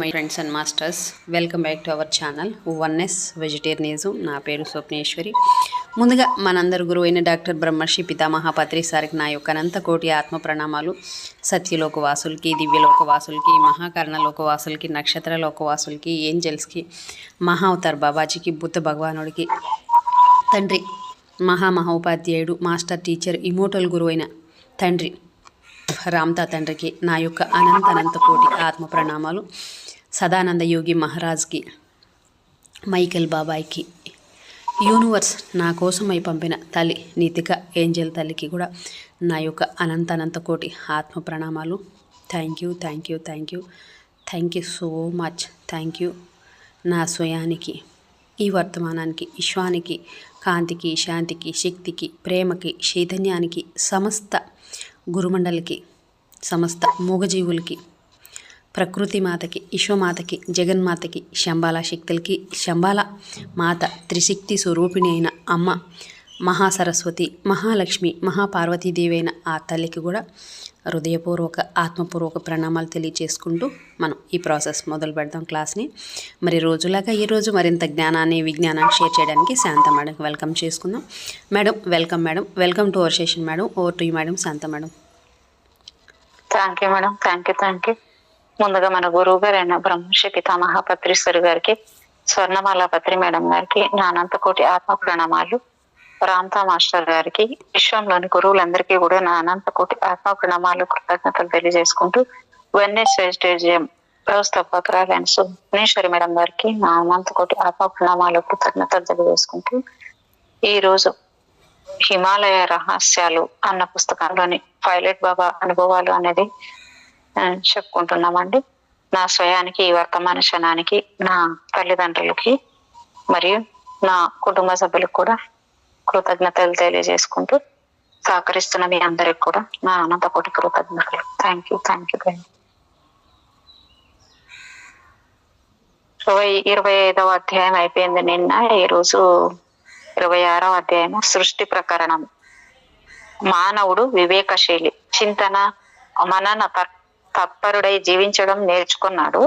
My friends and masters, welcome back to our channel oneness vegetarianism. నా పేరు స్వప్నేశ్వరి. ముందుగా మనందరి గురువు అయిన డాక్టర్ బ్రహ్మర్షి పితామహ పత్రి సారికి నా యొక్క అనంత కోటి ఆత్మ ప్రణామాలు. సత్యలోకవాసులకి, దివ్యలోకవాసులకి, మహాకర్ణలోకవాసులకి, నక్షత్రలోకవాసులకి, ఏంజల్స్కి, మహావతార్ బాబాజీకి, బుద్ధ భగవానుడికి, తండ్రి మహామహోపాధ్యాయుడు, మాస్టర్ టీచర్, ఇమోటల్ గురువైన తండ్రి రామ్తా తండ్రికి నా యొక్క అనంత కోటి ఆత్మ ప్రణామాలు. సదానంద యోగి మహారాజ్కి, మైకేల్ బాబాయ్కి, యూనివర్స్ నా కోసమై పంపిన తల్లి నీతిక ఏంజల్ తల్లికి కూడా నా యొక్క అనంత కోటి ఆత్మ ప్రణామాలు. Thank you so much. Thank you నా స్వయానికి, ఈ వర్తమానానికి, విశ్వానికి, కాంతికి, శాంతికి, శక్తికి, ప్రేమకి, చైతన్యానికి, సమస్త గురుమండలికి, సమస్త మూగజీవులకి, ప్రకృతి మాతకి, విశ్వమాతకి, జగన్మాతకి, శంబాల శక్తులకి, శంబాల మాత త్రిశక్తి స్వరూపిణి అయిన అమ్మ మహాసరస్వతి, మహాలక్ష్మి, మహాపార్వతీదేవి అయిన ఆ తల్లికి కూడా హృదయపూర్వక ఆత్మపూర్వక ప్రణామాలు తెలియజేసుకుంటూ మనం ఈ ప్రాసెస్ మొదలు పెడదాం క్లాస్ని. మరి రోజులాగా ఈరోజు మరింత జ్ఞానాన్ని, విజ్ఞానాన్ని షేర్ చేయడానికి శాంత మేడం వెల్కమ్ చేసుకుందాం. Madam welcome to our session madam. Over to you madam. Shanta madam. Thank you madam. Thank you. ముందుగా మన గురువు గారైన బ్రహ్మర్షి పితామహ పత్రీశ్వరి గారికి, స్వర్ణమాల పత్రి మేడం గారికి నా అనంతకోటి ఆత్మ ప్రణామాలు. రామ్తా మాస్టర్ గారికి, విశ్వంలోని గురువులందరికీ కూడా నా అనంతకోటి ఆత్మ ప్రణామాలు, కృతజ్ఞతలు తెలియజేసుకుంటూ, వెన్నెస్ వెజిటేరియం వ్యవస్థాపకురాలు సుప్నేశ్వరి మేడం గారికి నా అనంతకోటి ఆత్మ ప్రణామాలు, కృతజ్ఞతలు తెలియజేసుకుంటూ, ఈరోజు హిమాలయ రహస్యాలు అన్న పుస్తకంలోని పైలట్ బాబా అనుభవాలు అనేది చెప్పుకుంటున్నామండి. నా స్వయానికి, ఈ వర్తమాన క్షణానికి, నా తల్లిదండ్రులకి మరియు నా కుటుంబ సభ్యులకు కూడా కృతజ్ఞతలు తెలియజేసుకుంటూ, సహకరిస్తున్న మీ అందరికి కూడా నా అనంతకోటి కృతజ్ఞతలు. Thank you. 25వ అధ్యాయం అయిపోయింది నిన్న. ఈరోజు 26వ అధ్యాయము సృష్టి ప్రకరణం. మానవుడు వివేకశీలి, చింతన మనన తత్పరుడై జీవించడం నేర్చుకున్నాడు.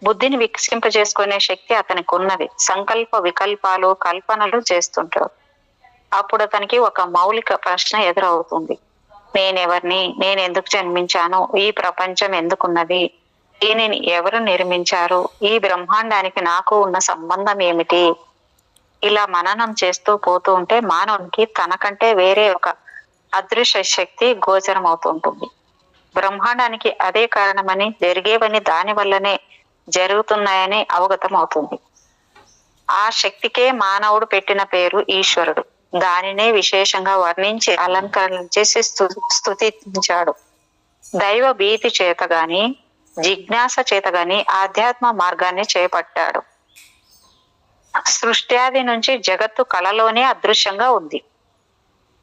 బుద్ధిని వికసింపజేసుకునే శక్తి అతనికి ఉన్నది. సంకల్ప వికల్పాలు, కల్పనలు చేస్తుంటాడు. అప్పుడు అతనికి ఒక మౌలిక ప్రశ్న ఎదురవుతుంది. నేనెవరిని? నేను ఎందుకు జన్మించాను? ఈ ప్రపంచం ఎందుకున్నది? దీనిని ఎవరు నిర్మించారు? ఈ బ్రహ్మాండానికి నాకు ఉన్న సంబంధం ఏమిటి? ఇలా మననం చేస్తూ పోతూ ఉంటే మానవునికి తనకంటే వేరే ఒక అదృశ్య శక్తి గోచరం అవుతుంటుంది. బ్రహ్మాండానికి అదే కారణమని, జరిగేవని దాని వల్లనే జరుగుతున్నాయని అవగతం అవుతుంది. ఆ శక్తికే మానవుడు పెట్టిన పేరు ఈశ్వరుడు. దానినే విశేషంగా వర్ణించి అలంకరణ చేసి స్తుతించాడు. దైవ భీతి చేత గాని, జిజ్ఞాస చేత గాని ఆధ్యాత్మ మార్గాన్ని చేపట్టాడు. సృష్ట్యాది నుంచి జగత్తు కళలోనే అదృశ్యంగా ఉంది.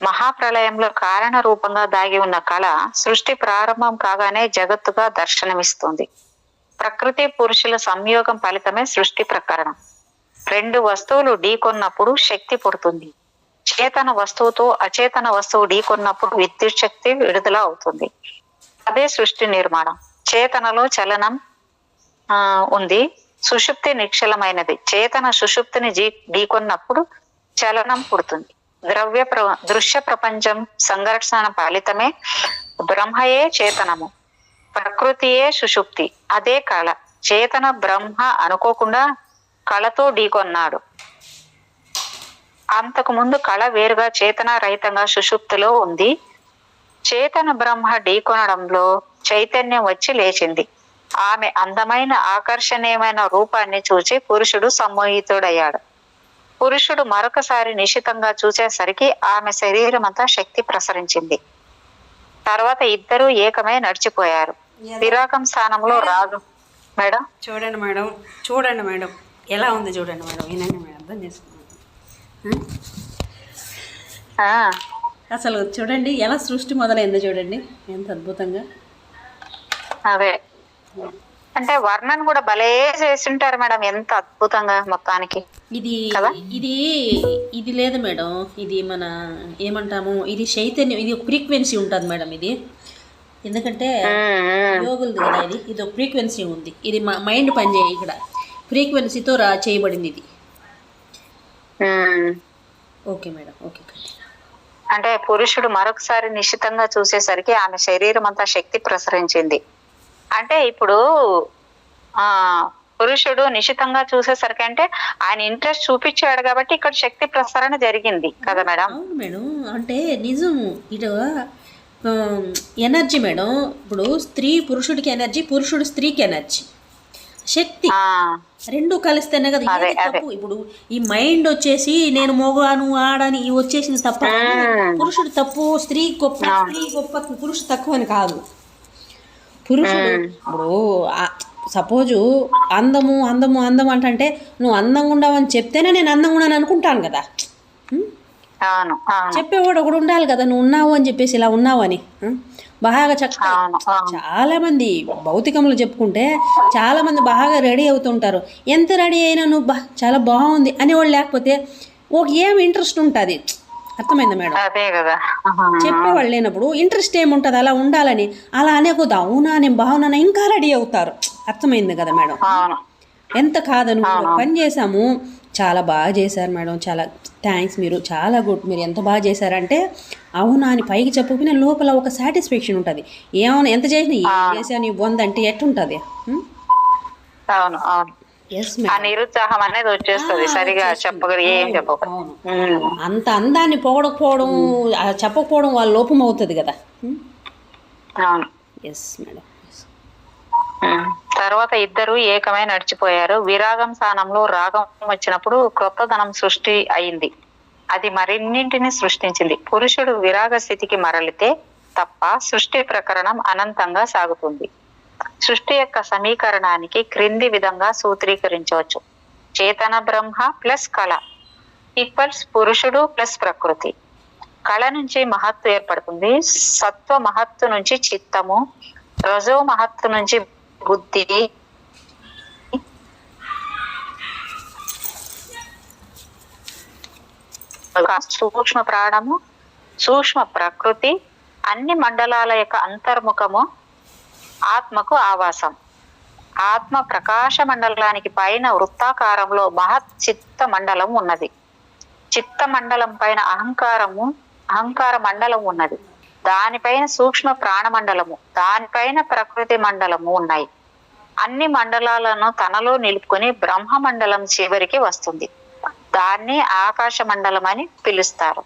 మహాప్రళయంలో కారణ రూపంగా దాగి ఉన్న కళ సృష్టి ప్రారంభం కాగానే జగత్తుగా దర్శనమిస్తుంది. ప్రకృతి పురుషుల సంయోగం ఫలితమే సృష్టి ప్రకరణం. రెండు వస్తువులు ఢీకొన్నప్పుడు శక్తి పుడుతుంది. చేతన వస్తువుతో అచేతన వస్తువు ఢీకొన్నప్పుడు విద్యుత్ శక్తి విడుదల అవుతుంది. అదే సృష్టి నిర్మాణం. చేతనలో చలనం ఉంది, సుషుప్తి నిశ్చలమైనది. చేతన సుషుప్తిని ఢీకొన్నప్పుడు చలనం పుడుతుంది. దృశ్య ప్రపంచం సంఘర్షణ ఫలితమే బ్రహ్మయే చేతనము, ప్రకృతియే సుషుప్తి, అదే కళ. చేతన బ్రహ్మ అనుకోకుండా కళతో ఢీకొన్నాడు. అంతకు ముందు కళ వేరుగా చేతన రహితంగా సుషుప్తిలో ఉంది. చేతన బ్రహ్మ ఢీకొనడంలో చైతన్యం వచ్చి లేచింది. ఆమె అందమైన ఆకర్షణీయమైన రూపాన్ని చూసి పురుషుడు సమ్మోహితుడయ్యాడు. పురుషుడు మరొకసారి నిశితంగా చూసేసరికి ఆమె శరీరం అంతా శక్తి ప్రసరించింది. తర్వాత ఇద్దరు ఏకమై నడిచిపోయారు. విరాగం స్థానంలో రాజు మేడం చూడండి మేడం ఎలా ఉంది చూడండి మేడం. వినండి మేడం, అర్థం చేసుకున్నాను. అసలు చూడండి ఎలా సృష్టి మొదలైందో చూడండి, ఎంత అద్భుతంగా. అదే అంటే వర్ణన కూడా భలే చేసింటారు మేడం, ఎంత అద్భుతంగా. మొత్తానికి ఇది లేదు మేడం, ఇది మన ఏమంటాము, ఇది చైతన్యం, ఇది ఒక ఫ్రీక్వెన్సీ ఉంటుంది మేడం. ఇది ఎందుకంటే ఉమ్, యోగులది కదా ఇది ఒక ఫ్రీక్వెన్సీ ఉంది. ఇది మైండ్ పనిచేయ ఇక్కడ ఫ్రీక్వెన్సీతో చేయబడింది ఇది. ఉమ్. Okay madam, okay. అంటే పురుషుడు మరొకసారి నిశ్చితంగా చూసేసరికి ఆమె శరీరం అంతా శక్తి ప్రసరించింది. అంటే ఇప్పుడు ఆ పురుషుడు నిశ్చితంగా చూసేసరికి అంటే ఆయన ఇంట్రెస్ట్ చూపించాడు కాబట్టి ఇక్కడ శక్తి ప్రసరణ జరిగింది కదా మేడం? అవును మేడం, అంటే నిజం. ఇటు ఎనర్జీ మేడం. ఇప్పుడు స్త్రీ పురుషుడికి ఎనర్జీ, పురుషుడు స్త్రీకి ఎనర్జీ, శక్తి రెండు కలిస్తేనే కదా ఏది తప్పు. ఇప్పుడు ఈ మైండ్ వచ్చేసి నేను మొగాను ఆడని ఇవి వచ్చేసింది తప్ప. పురుషుడు తప్పు, స్త్రీ గొప్ప, స్త్రీ గొప్ప, పురుషుడు తక్కువ అని కాదు. పురుషుడు ఇప్పుడు సపోజు అందము అందము అందం అంటే నువ్వు అందంగా ఉండవని చెప్తేనే నేను అందంగా ఉన్నాను అనుకుంటాను కదా. చెప్పేవాడు ఒకడు ఉండాలి కదా, నువ్వు ఉన్నావు అని చెప్పేసి ఇలా ఉన్నావు అని. బాగా చక్కగా చాలా మంది భౌతికంలో చెప్పుకుంటే చాలా మంది బాగా రెడీ అవుతుంటారు. ఎంత రెడీ అయినా నువ్వు చాలా బాగుంది అనేవాళ్ళు లేకపోతే ఒక ఏం ఇంట్రెస్ట్ ఉంటుంది. అర్థమైందా మేడం? అదే కదా, చెప్పేవాళ్ళు లేనప్పుడు ఇంట్రెస్ట్ ఏముంటుంది అలా ఉండాలని. అలా అనేకొద్దు అవునా నేను బాగున్నానా ఇంకా రెడీ అవుతారు. అర్థమైంది కదా మేడం? ఎంత కాదని పని చేసాము, చాలా బాగా చేశారు మేడం, చాలా థ్యాంక్స్, మీరు చాలా గుడ్, మీరు ఎంత బాగా చేశారంటే అవునా అని పైకి చెప్పకపోయినా లోపల ఒక సాటిస్ఫాక్షన్ ఉంటుంది. ఏమన్నా ఎంత చేసినా ఏం చేసాను ఈ బొందంటే ఎట్టుంటుంది? అవును అవును, నిరుత్సాహం అనేది వచ్చేస్తుంది. సరిగా చెప్పగలి ఏం చెప్పకపోవడం, అంత అందాన్ని పొగడకపోవడం, చెప్పకపోవడం వాళ్ళ లోపం అవుతుంది కదా. అవును, ఎస్ మేడం. తర్వాత ఇద్దరు ఏకమై నడిచిపోయారు. విరాగం స్థానంలో రాగం వచ్చినప్పుడు క్రొత్తదనం సృష్టి అయింది. అది మరిన్నింటిని సృష్టించింది. పురుషుడు విరాగ స్థితికి మరలితే తప్ప సృష్టి ప్రకరణం అనంతంగా సాగుతుంది. సృష్టి యొక్క సమీకరణానికి క్రింది విధంగా సూత్రీకరించవచ్చు. చేతన బ్రహ్మ ప్లస్ కళ ఈక్వల్స్ పురుషుడు ప్లస్ ప్రకృతి. కళ నుంచి మహత్తు ఏర్పడుతుంది. సత్వ మహత్తు నుంచి చిత్తము, రజో మహత్తు నుంచి బుద్ధి, సూక్ష్మ ప్రాణము, సూక్ష్మ ప్రకృతి, అన్ని మండలాల యొక్క అంతర్ముఖము ఆత్మకు ఆవాసం. ఆత్మ ప్రకాశ మండలానికి పైన వృత్తాకారంలో మహత్ చిత్త మండలం ఉన్నది. చిత్త మండలం పైన అహంకార మండలం ఉన్నది. దానిపైన సూక్ష్మ ప్రాణమండలము, దానిపైన ప్రకృతి మండలము ఉన్నాయి. అన్ని మండలాలను తనలో నిలుపుకొని బ్రహ్మ మండలం చివరికి వస్తుంది. దాన్ని ఆకాశ మండలం అని పిలుస్తారు.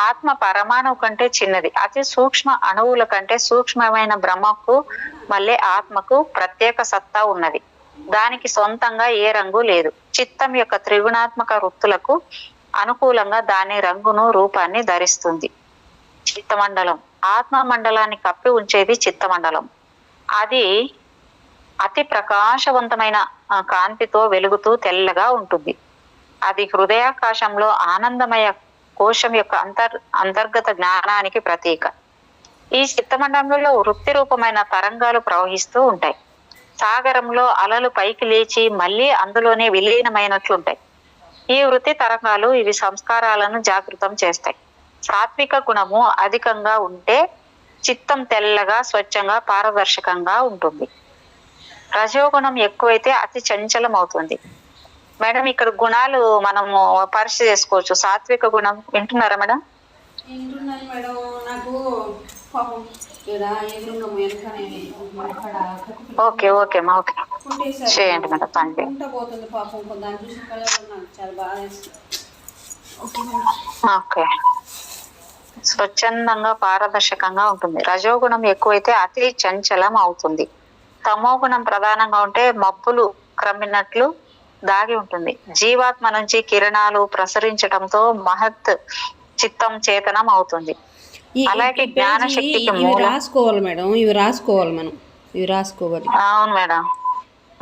ఆత్మ పరమాణువు కంటే చిన్నది. అతి సూక్ష్మ అణువుల కంటే సూక్ష్మమైన బ్రహ్మకు మళ్ళీ ఆత్మకు ప్రత్యేక సత్తా ఉన్నది. దానికి సొంతంగా ఏ రంగు లేదు. చిత్తం యొక్క త్రిగుణాత్మక వృత్తులకు అనుకూలంగా దాని రంగును రూపాన్ని ధరిస్తుంది. చిత్తమండలం ఆత్మ మండలాన్ని కప్పి ఉంచేది చిత్తమండలం. అది అతి ప్రకాశవంతమైన కాంతితో వెలుగుతూ తెల్లగా ఉంటుంది. అది హృదయాకాశంలో ఆనందమయ కోశం యొక్క అంతర్గత జ్ఞానానికి ప్రతీక. ఈ చిత్తమండలంలో వృత్తి రూపమైన తరంగాలు ప్రవహిస్తూ ఉంటాయి. సాగరంలో అలలు పైకి లేచి మళ్ళీ అందులోనే విలీనమైనట్లుంటాయి. ఈ వృత్తి తరంగాలు ఇవి సంస్కారాలను జాగృతం చేస్తాయి. సాత్విక గుణము అధికంగా ఉంటే చిత్తం తెల్లగా, స్వచ్ఛంగా, పారదర్శకంగా ఉంటుంది. రజోగుణం ఎక్కువైతే అతి చంచలం అవుతుంది. మేడం ఇక్కడ గుణాలు మనము పరీక్ష చేసుకోవచ్చు. సాత్విక గుణం వింటున్నారా మేడం? ఓకే ఓకే మా ఓకే చేయండి మేడం. Thank okay. స్వచ్ఛందంగా, పారదర్శకంగా ఉంటుంది. రజోగుణం ఎక్కువైతే అతి చంచలం అవుతుంది. తమో గుణం ప్రధానంగా ఉంటే మబ్బులు క్రమినట్లు దాగి ఉంటుంది. జీవాత్మ నుంచి కిరణాలు ప్రసరించడంతో మహత్ చిత్తం చేతనం అవుతుంది. అలాగే జ్ఞాన శక్తికి రాసుకోవాలి మేడం, ఇవి రాసుకోవాలి మనం, ఇవి రాసుకోవాలి. అవును మేడం,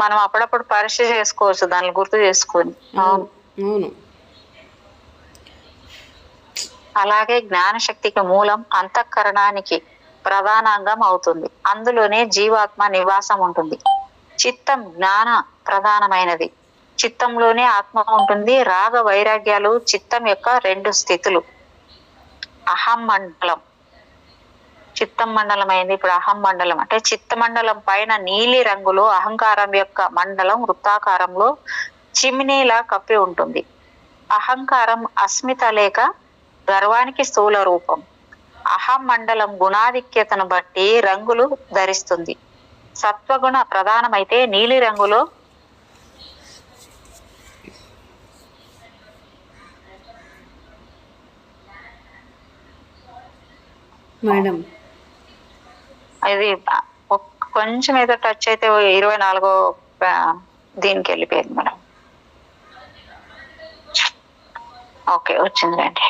మనం అప్పుడప్పుడు పరీక్ష చేసుకోవచ్చు దాన్ని గుర్తు చేసుకొని. అవును. అలాగే జ్ఞానశక్తికి మూలం అంతఃకరణానికి ప్రధానాంగం అవుతుంది. అందులోనే జీవాత్మ నివాసం ఉంటుంది. చిత్తం జ్ఞాన ప్రధానమైనది. చిత్తంలోనే ఆత్మ ఉంటుంది. రాగ వైరాగ్యాలు చిత్తం యొక్క రెండు స్థితులు. అహం మండలం, చిత్తం మండలం అయింది. ఇప్పుడు అహం మండలం అంటే చిత్త మండలం పైన నీలి రంగులో అహంకారం యొక్క మండలం వృత్తాకారంలో చిమ్నీలా కప్పి ఉంటుంది. అహంకారం అస్మిత లేక గర్వానికి స్థూల రూపం. అహం మండలం గుణాధిక్యతను బట్టి రంగులు ధరిస్తుంది. సత్వగుణ ప్రధానమైతే నీలి రంగులో మేడం ఇది కొంచెం ఏదో టచ్ అయితే 24 దీనికి వెళ్ళిపోయింది మేడం. ఓకే వచ్చిందండి.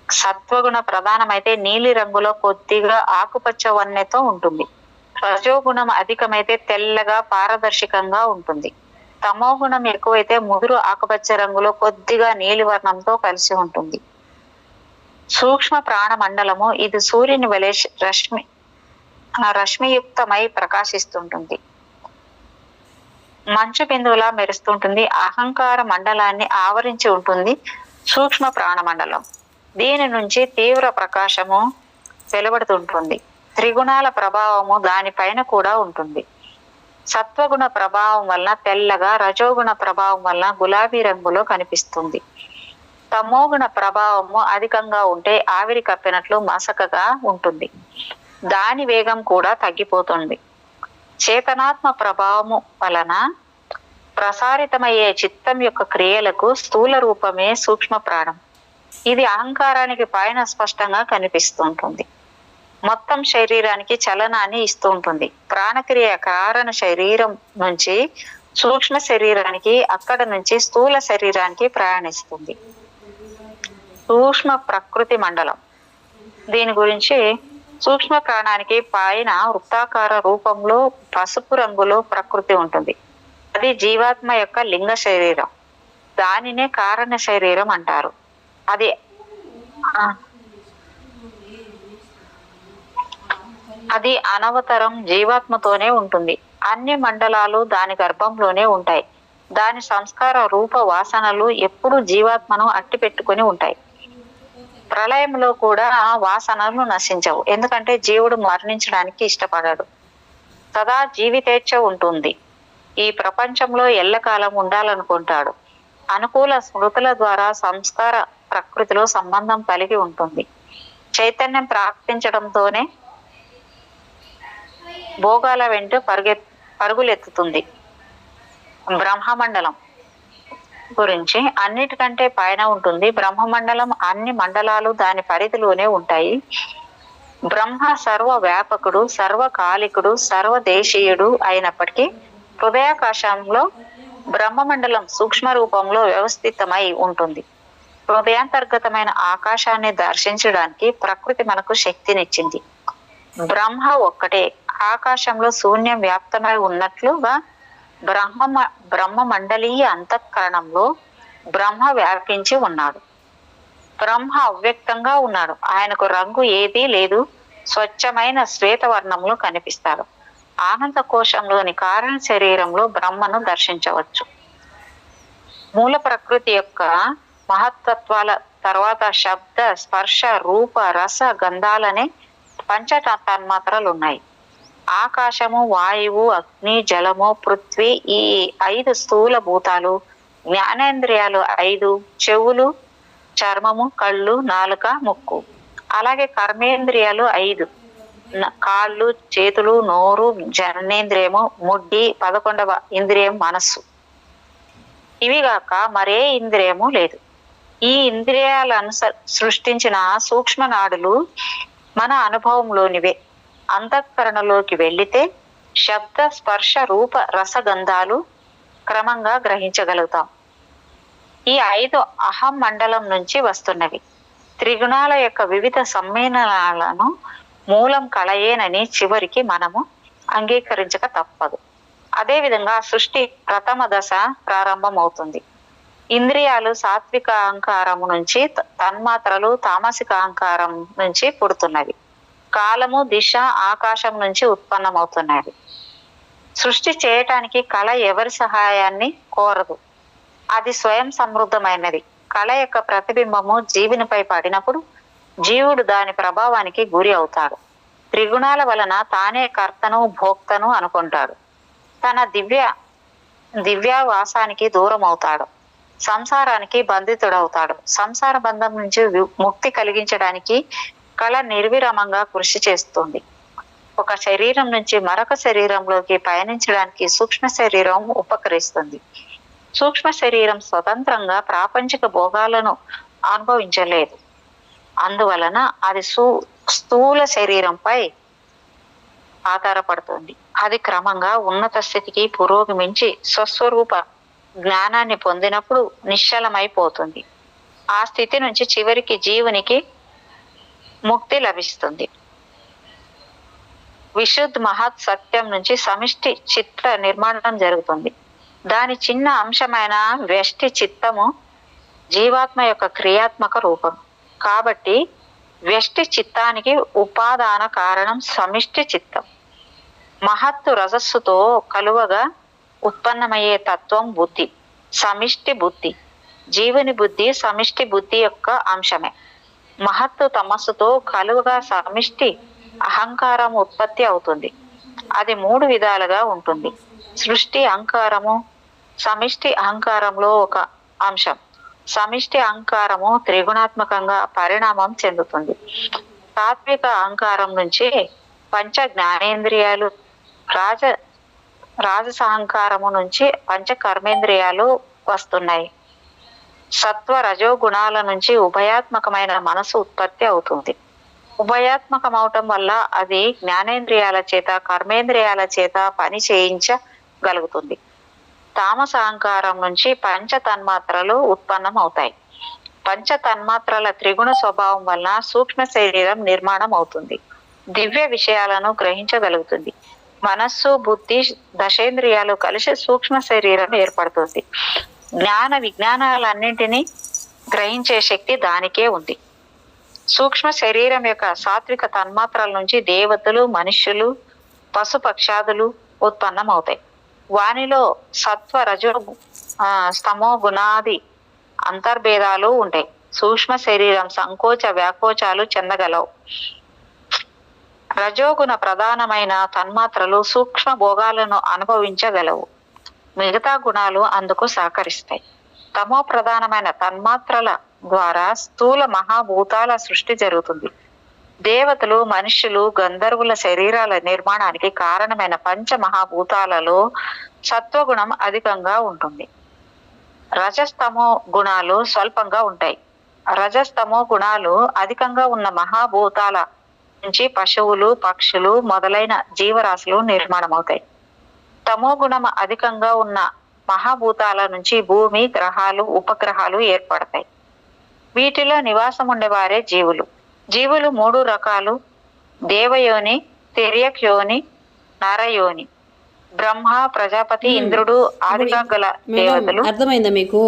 సత్వగుణ ప్రధానమైతే నీలి రంగులో కొద్దిగా ఆకుపచ్చ వన్నెతో ఉంటుంది. రజోగుణం అధికమైతే తెల్లగా పారదర్శకంగా ఉంటుంది. తమోగుణం ఎక్కువైతే ముదురు ఆకుపచ్చ రంగులో కొద్దిగా నీలి వర్ణంతో కలిసి ఉంటుంది. సూక్ష్మ ప్రాణ మండలము ఇది సూర్యుని వలె రశ్మియుక్తమై ప్రకాశిస్తుంటుంది. మంచు బిందువులా మెరుస్తుంటుంది. అహంకార మండలాన్ని ఆవరించి ఉంటుంది సూక్ష్మ ప్రాణ మండలం. దీని నుంచి తీవ్ర ప్రకాశము వెలువడుతుంటుంది. త్రిగుణాల ప్రభావము దానిపైన కూడా ఉంటుంది. సత్వగుణ ప్రభావం వలన తెల్లగా, రజోగుణ ప్రభావం వలన గులాబీ రంగులో కనిపిస్తుంది. తమోగుణ ప్రభావము అధికంగా ఉంటే ఆవిరి కప్పినట్లు మసకగా ఉంటుంది. దాని వేగం కూడా తగ్గిపోతుంది. చేతనాత్మ ప్రభావము వలన ప్రసారితమయ్యే చిత్తం యొక్క క్రియలకు స్థూల రూపమే సూక్ష్మ ప్రాణం. ఇది అహంకారానికి పైన స్పష్టంగా కనిపిస్తుంటుంది. మొత్తం శరీరానికి చలనాన్ని ఇస్తూ ఉంటుంది. ప్రాణక్రియ కారణ శరీరం నుంచి సూక్ష్మ శరీరానికి, అక్కడ నుంచి స్థూల శరీరానికి ప్రయాణిస్తుంది. సూక్ష్మ ప్రకృతి మండలం దీని గురించి సూక్ష్మ ప్రాణానికి పైన వృత్తాకార రూపంలో పసుపు రంగులో ప్రకృతి ఉంటుంది. అది జీవాత్మ యొక్క లింగ శరీరం. దానినే కారణ శరీరం అంటారు. అది అనవతరం జీవాత్మతోనే ఉంటుంది. అన్ని మండలాలు దాని గర్భంలోనే ఉంటాయి. దాని సంస్కార రూప వాసనలు ఎప్పుడు జీవాత్మను అట్టి పెట్టుకుని ఉంటాయి. ప్రళయంలో కూడా వాసనలు నశించవు. ఎందుకంటే జీవుడు మరణించడానికి ఇష్టపడడు. సదా జీవితేచ్ఛ ఉంటుంది. ఈ ప్రపంచంలో ఎల్లకాలం ఉండాలనుకుంటాడు. అనుకూల స్మృతుల ద్వారా సంస్కార ప్రకృతిలో సంబంధం కలిగి ఉంటుంది. చైతన్యం ప్రాప్తించడంతోనే భోగాల వెంట పరుగులెత్తుతుంది. బ్రహ్మమండలం గురించి అన్నిటికంటే పైన ఉంటుంది. బ్రహ్మమండలం అన్ని మండలాలు దాని పరిధిలోనే ఉంటాయి. బ్రహ్మ సర్వ వ్యాపకుడు, సర్వకాలికుడు, సర్వదేశీయుడు అయినప్పటికీ హృదయాకాశంలో బ్రహ్మమండలం సూక్ష్మ రూపంలో వ్యవస్థితమై ఉంటుంది. హృదయాంతర్గతమైన ఆకాశాన్ని దర్శించడానికి ప్రకృతి మనకు శక్తినిచ్చింది. బ్రహ్మ ఒక్కటే. ఆకాశంలో శూన్యం వ్యాప్తమై ఉన్నట్లుగా బ్రహ్మ మండలీయ అంతఃకరణంలో బ్రహ్మ వ్యాపించి ఉన్నాడు. బ్రహ్మ అవ్యక్తంగా ఉన్నాడు. ఆయనకు రంగు ఏదీ లేదు. స్వచ్ఛమైన శ్వేతవర్ణంలో కనిపిస్తాడు. ఆనంద కోశంలోని కారణ శరీరంలో బ్రహ్మను దర్శించవచ్చు. మూల ప్రకృతి యొక్క మహత్తత్వాల తర్వాత శబ్ద, స్పర్శ, రూప, రస, గంధాలనే పంచ తన్మాత్రలు ఉన్నాయి. ఆకాశము, వాయువు, అగ్ని, జలము, పృథ్వీ ఈ 5 స్థూల భూతాలు. జ్ఞానేంద్రియాలు 5, చెవులు, చర్మము, కళ్ళు, నాలుక, ముక్కు. అలాగే కర్మేంద్రియాలు 5, కాళ్ళు, చేతులు, నోరు, జననేంద్రియము, ముడ్డి, 11వ ఇంద్రియం మనస్సు. ఇవిగాక మరే ఇంద్రియము లేదు. ఈ ఇంద్రియాలను సృష్టించిన సూక్ష్మ నాడులు మన అనుభవంలోనివే. అంతఃకరణలోకి వెళ్ళితే శబ్ద, స్పర్శ, రూప, రసగంధాలు క్రమంగా గ్రహించగలుగుతాం. ఈ 5 అహం మండలం నుంచి వస్తున్నవి. త్రిగుణాల యొక్క వివిధ సమ్మేళనాలను మూలం కళయేనని చివరికి మనము అంగీకరించక తప్పదు. అదేవిధంగా సృష్టి ప్రథమ దశ ప్రారంభమవుతుంది. ఇంద్రియాలు సాత్విక అహంకారము నుంచి, తన్మాత్రలు తామసిక అహంకారం నుంచి పుడుతున్నవి. కాలము, దిశ ఆకాశం నుంచి ఉత్పన్నమవుతున్నవి. సృష్టి చేయటానికి కళ ఎవరి సహాయాన్ని కోరదు. అది స్వయం సమృద్ధమైనది. కళ యొక్క ప్రతిబింబము జీవునిపై పడినప్పుడు జీవుడు దాని ప్రభావానికి గురి అవుతాడు. త్రిగుణాల వలన తానే కర్తను భోక్తను అనుకుంటాడు. తన దివ్యావాసానికి దూరం అవుతాడు. సంసారానికి బంధితుడవుతాడు. సంసార బంధం నుంచి ముక్తి కలిగించడానికి కళ నిర్విరామంగా కృషి చేస్తుంది. ఒక శరీరం నుంచి మరొక శరీరంలోకి పయనించడానికి సూక్ష్మ శరీరం ఉపకరిస్తుంది. సూక్ష్మ శరీరం స్వతంత్రంగా ప్రాపంచిక భోగాలను అనుభవించలేదు. అందువలన అది స్థూల శరీరంపై ఆధారపడుతుంది. అది క్రమంగా ఉన్నత స్థితికి పురోగమించి స్వస్వరూప జ్ఞానాన్ని పొందినప్పుడు నిశ్చలమైపోతుంది. ఆ స్థితి నుంచి చివరికి జీవునికి ముక్తి లభిస్తుంది. విశుద్ధ మహత్ సత్యం నుంచి సమిష్టి చిత్త నిర్మాణం జరుగుతుంది. దాని చిన్న అంశమైన వ్యష్టి చిత్తము జీవాత్మ యొక్క క్రియాత్మక రూపం. కాబట్టి వ్యష్టి చిత్తానికి ఉపాదాన కారణం సమిష్టి చిత్తం. మహత్తు రజస్సుతో కలువగా ఉత్పన్నమయ్యే తత్వం బుద్ధి, సమిష్టి బుద్ధి. జీవుని బుద్ధి సమిష్టి బుద్ధి యొక్క అంశమే. మహత్తు తమస్సుతో కలువగా సమిష్టి అహంకారం ఉత్పత్తి అవుతుంది. అది 3 విధాలుగా ఉంటుంది. సృష్టి అహంకారము సమిష్టి అహంకారంలో ఒక అంశం. సమిష్టి అహంకారము త్రిగుణాత్మకంగా పరిణామం చెందుతుంది. తాత్విక అహంకారం నుంచి పంచ జ్ఞానేంద్రియాలు, రాజస అహంకారము నుంచి పంచ కర్మేంద్రియాలు వస్తున్నాయి. సత్వ రజో గుణాల నుంచి ఉభయాత్మకమైన మనసు ఉత్పత్తి అవుతుంది. ఉభయాత్మకమవటం వల్ల అది జ్ఞానేంద్రియాల చేత కర్మేంద్రియాల చేత పని చేయించగలుగుతుంది. తామస అహంకారం నుంచి పంచ తన్మాత్రలు ఉత్పన్నం అవుతాయి. పంచ తన్మాత్రల త్రిగుణ స్వభావం వలన సూక్ష్మ శరీరం నిర్మాణం అవుతుంది. దివ్య విషయాలను గ్రహించగలుగుతుంది. మనస్సు బుద్ధి దశేంద్రియాలు కలిసి సూక్ష్మ శరీరం ఏర్పడుతుంది. జ్ఞాన విజ్ఞానాలన్నింటినీ గ్రహించే శక్తి దానికే ఉంది. సూక్ష్మ శరీరం యొక్క సాత్విక తన్మాత్రల నుంచి దేవతలు, మనుష్యులు, పశుపక్షాదులు ఉత్పన్నం అవుతాయి. వానిలో సత్వ రజో స్తమో గుణాది అంతర్భేదాలు ఉంటాయి. సూక్ష్మ శరీరం సంకోచ వ్యాకోచాలు చెందగలవు. రజోగుణ ప్రధానమైన తన్మాత్రలు సూక్ష్మ భోగాలను అనుభవించగలవు. మిగతా గుణాలు అందుకు సహకరిస్తాయి. తమో ప్రధానమైన తన్మాత్రల ద్వారా స్థూల మహాభూతాల సృష్టి జరుగుతుంది. దేవతలు, మనుష్యులు, గంధర్వుల శరీరాల నిర్మాణానికి కారణమైన పంచ మహాభూతాలలో సత్వగుణం అధికంగా ఉంటుంది. రజస్తమో గుణాలు స్వల్పంగా ఉంటాయి. రజస్తమో గుణాలు అధికంగా ఉన్న మహాభూతాల నుంచి పశువులు, పక్షులు మొదలైన జీవరాశులు నిర్మాణం అవుతాయి. తమో గుణం అధికంగా ఉన్న మహాభూతాల నుంచి భూమి, గ్రహాలు, ఉపగ్రహాలు ఏర్పడతాయి. వీటిలో నివాసం ఉండేవారే జీవులు. జీవులు 3 రకాలు: దేవయోని, తిర్యక్ యోని, నరయోని. బ్రహ్మ, ప్రజాపతి, ఇంద్రుడు ఆదిగా గల దేవతలు. అర్థమైందా మీకు?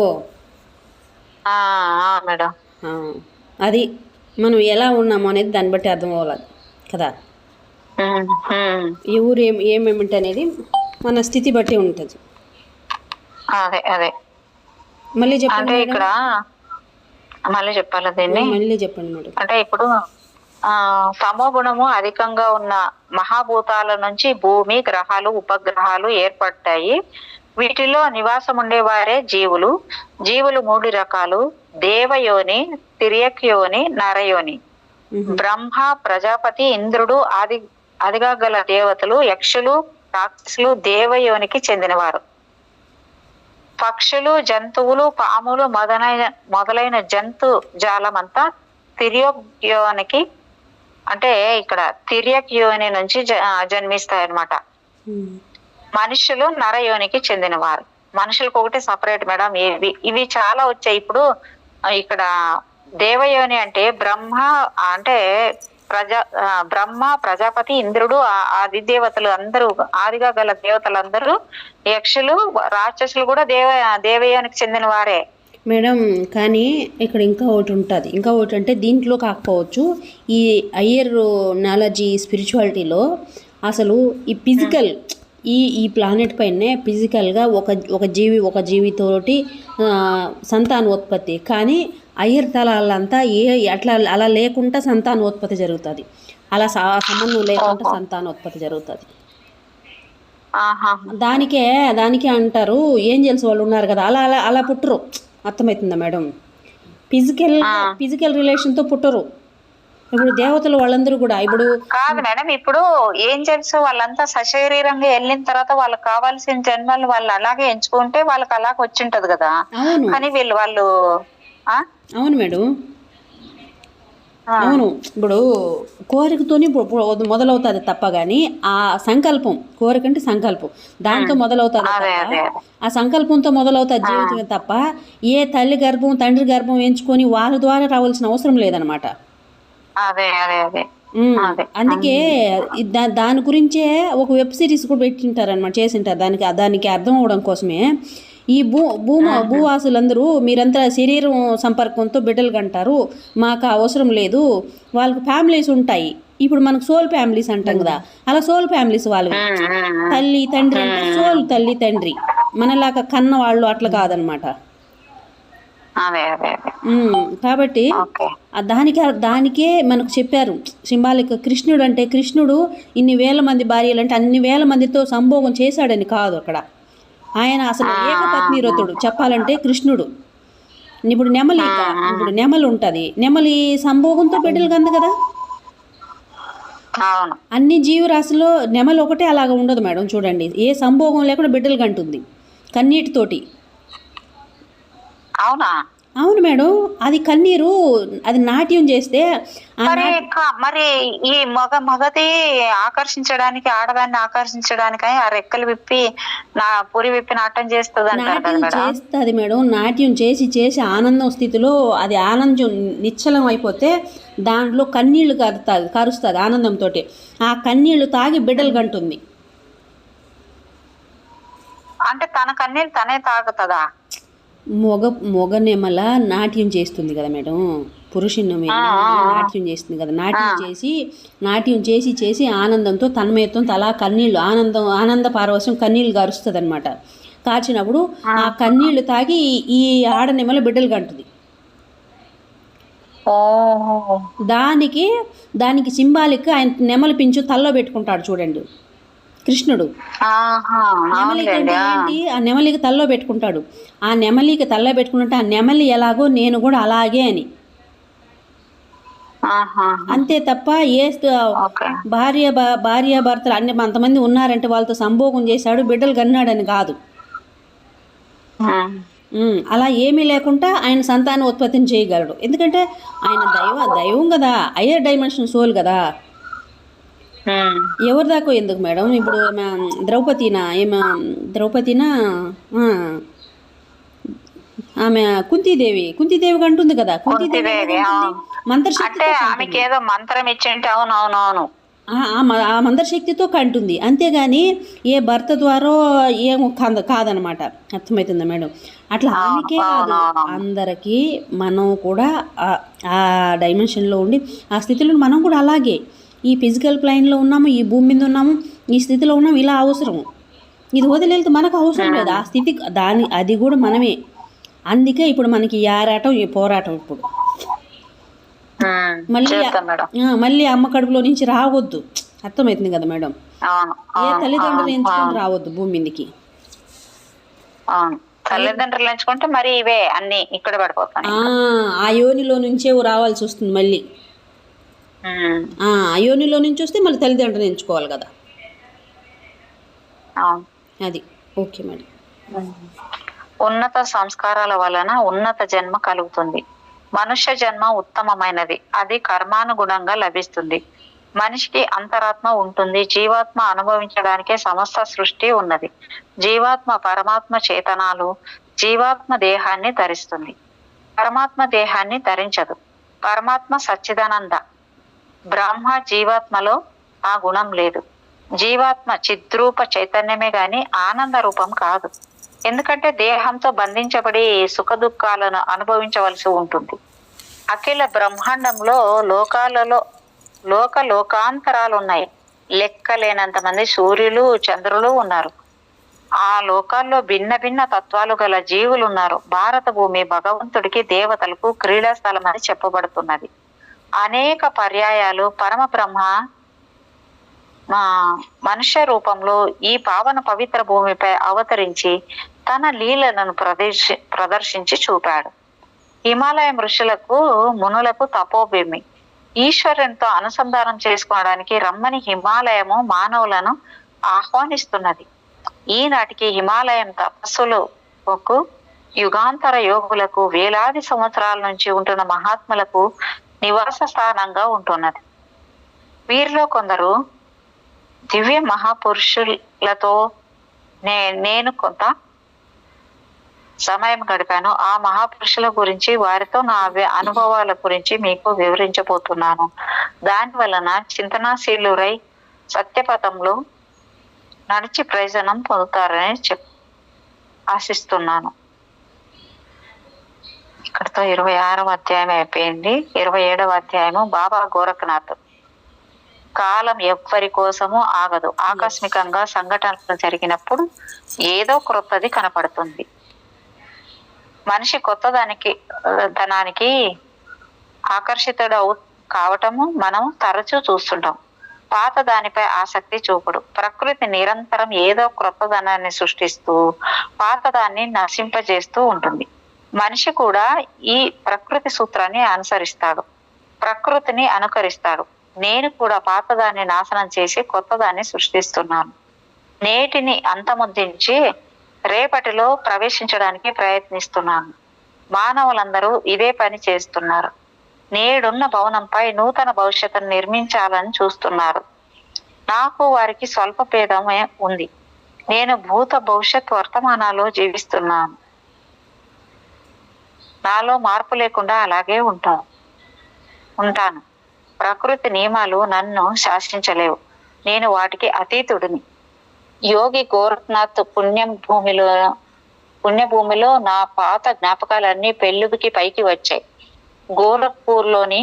మేడం, అది మనం ఎలా ఉన్నాము అనేది దాన్ని బట్టి అర్థం అవ్వాలి కదా. ఈ ఊరు ఏమేమిటి అనేది మన స్థితి బట్టి ఉంటుంది. అదే అదే మళ్ళీ చెప్పండి. అంటే ఇక్కడ మళ్ళీ చెప్పాలి దీన్ని. మళ్ళీ చెప్పండి మేడం. అంటే ఇప్పుడు తమో గుణము అధికంగా ఉన్న మహాభూతాల నుంచి భూమి, గ్రహాలు, ఉపగ్రహాలు ఏర్పడతాయి. వీటిలో నివాసం ఉండేవారే జీవులు. జీవులు 3 రకాలు: దేవయోని, తిర్యక్ యోని, నరయోని. బ్రహ్మ, ప్రజాపతి, ఇంద్రుడు ఆదిగా గల దేవతలు, యక్షులు, రాక్షసులు దేవయోనికి చెందినవారు. పక్షులు, జంతువులు, పాములు మొదలైన జంతు జాలమంతా తిర్యక్ అంటే ఇక్కడ తిర్యక్ యోని నుంచి జన్మిస్తాయన్నమాట. మనుషులు నరయోనికి చెందినవారు. మనుషులకు ఒకటి సపరేట్ మేడం. ఇవి చాలా వచ్చాయి. ఇప్పుడు ఇక్కడ దేవయోని అంటే బ్రహ్మ, ప్రజాపతి, ఇంద్రుడు, ఆది దేవతలు అందరూ, ఆదిగా గల దేవతలందరూ, యక్షులు, రాక్షసులు కూడా దేవయోనికి చెందిన వారే మేడం. కానీ ఇక్కడ ఇంకా ఒకటి ఉంటుంది. ఇంకా ఒకటి అంటే దీంట్లో కాకపోవచ్చు, ఈ హయ్యర్ నాలెడ్జ్, స్పిరిచువాలిటీలో అసలు ఈ ఫిజికల్ ఈ ప్లానెట్ పైనే ఫిజికల్గా ఒక జీవితోటి సంతానోత్పత్తి, కానీ అయ్యర్ తలాలంతా అలా లేకుండా సంతానోత్పత్తి జరుగుతుంది, అలా సంబంధం లేకుండా సంతానోత్పత్తి జరుగుతుంది. దానికే అంటారు ఏంజల్స్ వాళ్ళు ఉన్నారు కదా, అలా అలా అలా పుట్టరు. అర్థమవుతుందా మేడం? ఫిజికల్ రిలేషన్తో పుట్టరు. ఇప్పుడు దేవతలు వాళ్ళందరూ కూడా ఇప్పుడు కాదు మేడం, ఇప్పుడు ఏంజల్స్ వాళ్ళంతా సశరీరంగా వెళ్ళిన తర్వాత వాళ్ళకి కావాల్సిన జన్మలు వాళ్ళు అలాగే ఎంచుకుంటే వాళ్ళకి అలాగే వచ్చింటది కదా. కానీ వాళ్ళు అవును మేడం, అవును. ఇప్పుడు కోరికతోని మొదలవుతుంది తప్ప, కానీ ఆ సంకల్పం, కోరిక అంటే సంకల్పం, దాంతో మొదలవుతుంది తప్ప, ఆ సంకల్పంతో మొదలవుతుంది జీవితం తప్ప ఏ తల్లి గర్భం తండ్రి గర్భం ఎంచుకొని వాళ్ళ ద్వారా రావాల్సిన అవసరం లేదనమాట. అందుకే దాని గురించే ఒక వెబ్ సిరీస్ కూడా పెట్టింటారనమాట, చేసింటారు. దానికి అర్థం అవడం కోసమే ఈ భూవాసులందరూ మీరంతా శరీరం సంపర్కంతో బిడ్డలు కంటారు, మాకు అవసరం లేదు, వాళ్ళకి ఫ్యామిలీస్ ఉంటాయి. ఇప్పుడు మనకు సోల్ ఫ్యామిలీస్ అంటాం కదా, అలా సోల్ ఫ్యామిలీస్ వాళ్ళవి. తల్లి తండ్రి అంటే సోల్ తల్లి తండ్రి, మనలాగా కన్న వాళ్ళు అట్లా కాదనమాట. కాబట్టి దానికే మనకు చెప్పారు సింబాలిక్. కృష్ణుడు అంటే కృష్ణుడు ఇన్ని వేల మంది భార్యలు అంటే అన్ని వేల మందితో సంభోగం చేశాడని కాదు అక్కడ. ఆయన అసలు ఏకపత్ని వ్రతుడు చెప్పాలంటే కృష్ణుడు. ఇప్పుడు నెమలి ఉంటుంది, నెమలి సంభోగంతో బిడ్డలు కంది కదా. అన్ని జీవరాశిలో నెమలి ఒకటే అలాగా ఉండదు మేడం. చూడండి, ఏ సంభోగం లేకుండా బిడ్డలు కంటుంది కన్నీటితోటి. అవును మేడం, అది కన్నీరు, అది నాట్యం చేస్తే. మరి ఈ మగది ఆకర్షించడానికి, ఆడదాన్ని ఆకర్షించడానికి ఆ రెక్కలు విప్పి పురి విప్పి నాట్యం చేస్తుంది మేడం. నాట్యం చేసి ఆనందం స్థితిలో అది ఆనందం నిశ్చలం అయిపోతే దాంట్లో కన్నీళ్లు కరుస్తుంది ఆనందంతో. ఆ కన్నీళ్లు తాగి బిడ్డలు కంటుంది. అంటే తన కన్నీళ్ళు తనే తాగుతుందా? మొగ నెమల నాట్యం చేస్తుంది కదా మేడం, పురుషుని నాట్యం చేస్తుంది కదా. నాట్యం చేసి ఆనందంతో తన్మయత్వం అలా కన్నీళ్ళు ఆనంద పారవశ్యం కన్నీళ్ళు గారుస్తుంది అనమాట. కార్చినప్పుడు ఆ కన్నీళ్లు తాగి ఈ ఆడనెమల బిడ్డలు కంటుంది. దానికి సింబాలిక్ ఆయన నెమలి పించు తల్లో పెట్టుకుంటాడు చూడండి కృష్ణుడు. నెమలికి అంటే ఏంటి? ఆ నెమలికి తల్లో పెట్టుకుంటాడు. ఆ నెమలికి తల్లో పెట్టుకుంటే ఆ నెమలి ఎలాగో నేను కూడా అలాగే అని, అంతే తప్ప ఏ భార్య భర్తలు అన్ని అంతమంది ఉన్నారంటే వాళ్ళతో సంభోగం చేశాడు బిడ్డలు కన్నాడని కాదు. అలా ఏమీ లేకుండా ఆయన సంతాన ఉత్పత్తిని చేయగలడు. ఎందుకంటే ఆయన దైవం కదా, హయ్యర్ డైమెన్షన్ సోల్ కదా. ఎవరి దాకా ఎందుకు మేడం? ఇప్పుడు ద్రౌపదినా ఆమె కుంతీదేవి అంటుంది కదా, కుంతీదేవి ఆ మంత్రశక్తితో కంటుంది, అంతేగాని ఏ భర్త ద్వారా ఏమో కాదనమాట. అర్థమవుతుందా మేడం? అట్లా ఆమెకే కాదు, అందరికీ మనం కూడా ఆ డైమెన్షన్లో ఉండి ఆ స్థితిలో మనం కూడా అలాగే ఈ ఫిజికల్ ప్లైన్లో ఉన్నాము, ఈ భూమి మీద ఉన్నాము, ఈ స్థితిలో ఉన్నాము. ఇలా అవసరము, ఇది వదిలేస్తే మనకు అవసరం లేదు ఆ స్థితి. అది కూడా మనమే. అందుకే ఇప్పుడు మనకి ఈ ఆరాటం, ఈ పోరాటం. ఇప్పుడు మళ్ళీ అమ్మ కడుపులో నుంచి రావద్దు. అర్థమవుతుంది కదా మేడం? ఏ తల్లిదండ్రులు ఎంచుకొని రావద్దు భూమి మీదకి. తల్లిదండ్రులు ఎంచుకుంటే మరి ఇవే అన్ని ఇక్కడ పడిపోతాయి. ఆ యోనిలో నుంచే రావాల్సి వస్తుంది మళ్ళీ. యోనిలో నుంచి వస్తే మళ్ళీ తల్లిదండ్రులు ఎంచుకోవాలి కదా. అది ఓకే మేడం. ఉన్నత సంస్కారాల వలన ఉన్నత జన్మ కలుగుతుంది. మనుష్య జన్మ ఉత్తమమైనది, అది కర్మానుగుణంగా లభిస్తుంది. మనిషికి అంతరాత్మ ఉంటుంది. జీవాత్మ అనుభవించడానికే సమస్త సృష్టి ఉన్నది. జీవాత్మ పరమాత్మ చేతనాలు, జీవాత్మ దేహాన్ని ధరిస్తుంది, పరమాత్మ దేహాన్ని ధరించదు. పరమాత్మ సచ్చిదానంద బ్రహ్మ, జీవాత్మలో ఆ గుణం లేదు. జీవాత్మ చిద్రూప చైతన్యమే గాని ఆనంద రూపం కాదు. ఎందుకంటే దేహంతో బంధించబడి సుఖ దుఃఖాలను అనుభవించవలసి ఉంటుంది. అఖిల బ్రహ్మాండంలో లోకాంతరాలు ఉన్నాయి. లెక్కలేనంత మంది సూర్యులు చంద్రులు ఉన్నారు. ఆ లోకాల్లో భిన్న భిన్న తత్వాలు గల జీవులు ఉన్నారు. భారత భూమి భగవంతుడికి దేవతలకు క్రీడా స్థలం అని చెప్పబడుతున్నది. అనేక పర్యాయాలు పరమ బ్రహ్మ మా మనుష్య రూపంలో ఈ పావన పవిత్ర భూమిపై అవతరించి తన లీలలను ప్రదర్శించి చూపాడు. హిమాలయం ఋషులకు మునులకు తపోభూమి. ఈశ్వరునితో అనుసంధానం చేసుకోవడానికి రమ్మని హిమాలయము మానవులను ఆహ్వానిస్తున్నది. ఈనాటికి హిమాలయం తపస్సులకు, యుగాంతర యోగులకు, వేలాది సంవత్సరాల నుంచి ఉంటున్న మహాత్ములకు నివాస స్థానంగా ఉంటున్నది. వీరిలో కొందరు దివ్య మహాపురుషులతో నేను కొంత సమయం గడిపాను. ఆ మహాపురుషుల గురించి, వారితో నా అనుభవాల గురించి మీకు వివరించబోతున్నాను. దాని వలన చింతనాశీలురై సత్యపథంలో నడిచి ప్రయోజనం పొందుతారని ఆశిస్తున్నాను. ఇక్కడతో 26వ అధ్యాయం అయిపోయింది. 27వ అధ్యాయము బాబా గోరఖనాథ్. కాలం ఎవ్వరి కోసము ఆగదు. ఆకస్మికంగా సంఘటనలు జరిగినప్పుడు ఏదో క్రొత్తది కనపడుతుంది. మనిషి ధనానికి ఆకర్షితుడు కావటము మనం తరచూ చూస్తుంటాం. పాత దానిపై ఆసక్తి చూపుడు. ప్రకృతి నిరంతరం ఏదో క్రొత్తదనాన్ని సృష్టిస్తూ పాతదాన్ని నశింపజేస్తూ ఉంటుంది. మనిషి కూడా ఈ ప్రకృతి సూత్రాన్ని ప్రకృతిని అనుకరిస్తాడు. నేను కూడా పాతదాన్ని నాశనం చేసి కొత్తదాన్ని సృష్టిస్తున్నాను. నేటిని అంతమొందించి రేపటిలో ప్రవేశించడానికి ప్రయత్నిస్తున్నాను. మానవులందరూ ఇదే పని చేస్తున్నారు. నేడున్న భవనంపై నూతన భవిష్యత్తును నిర్మించాలని చూస్తున్నారు. నాకు వారికి స్వల్ప భేదమే ఉంది. నేను భూత భవిష్యత్ వర్తమానాల్లో జీవిస్తున్నాను. నాలో మార్పు లేకుండా అలాగే ఉంటాను. ప్రకృతి నియమాలు నన్ను శాసించలేవు. నేను వాటికి అతీతుడిని. యోగి గోరఖ్నాథ్ పుణ్యభూమిలో నా పాత జ్ఞాపకాలన్నీ పెళ్ళుకి పైకి వచ్చాయి. గోరఖ్పూర్ లోని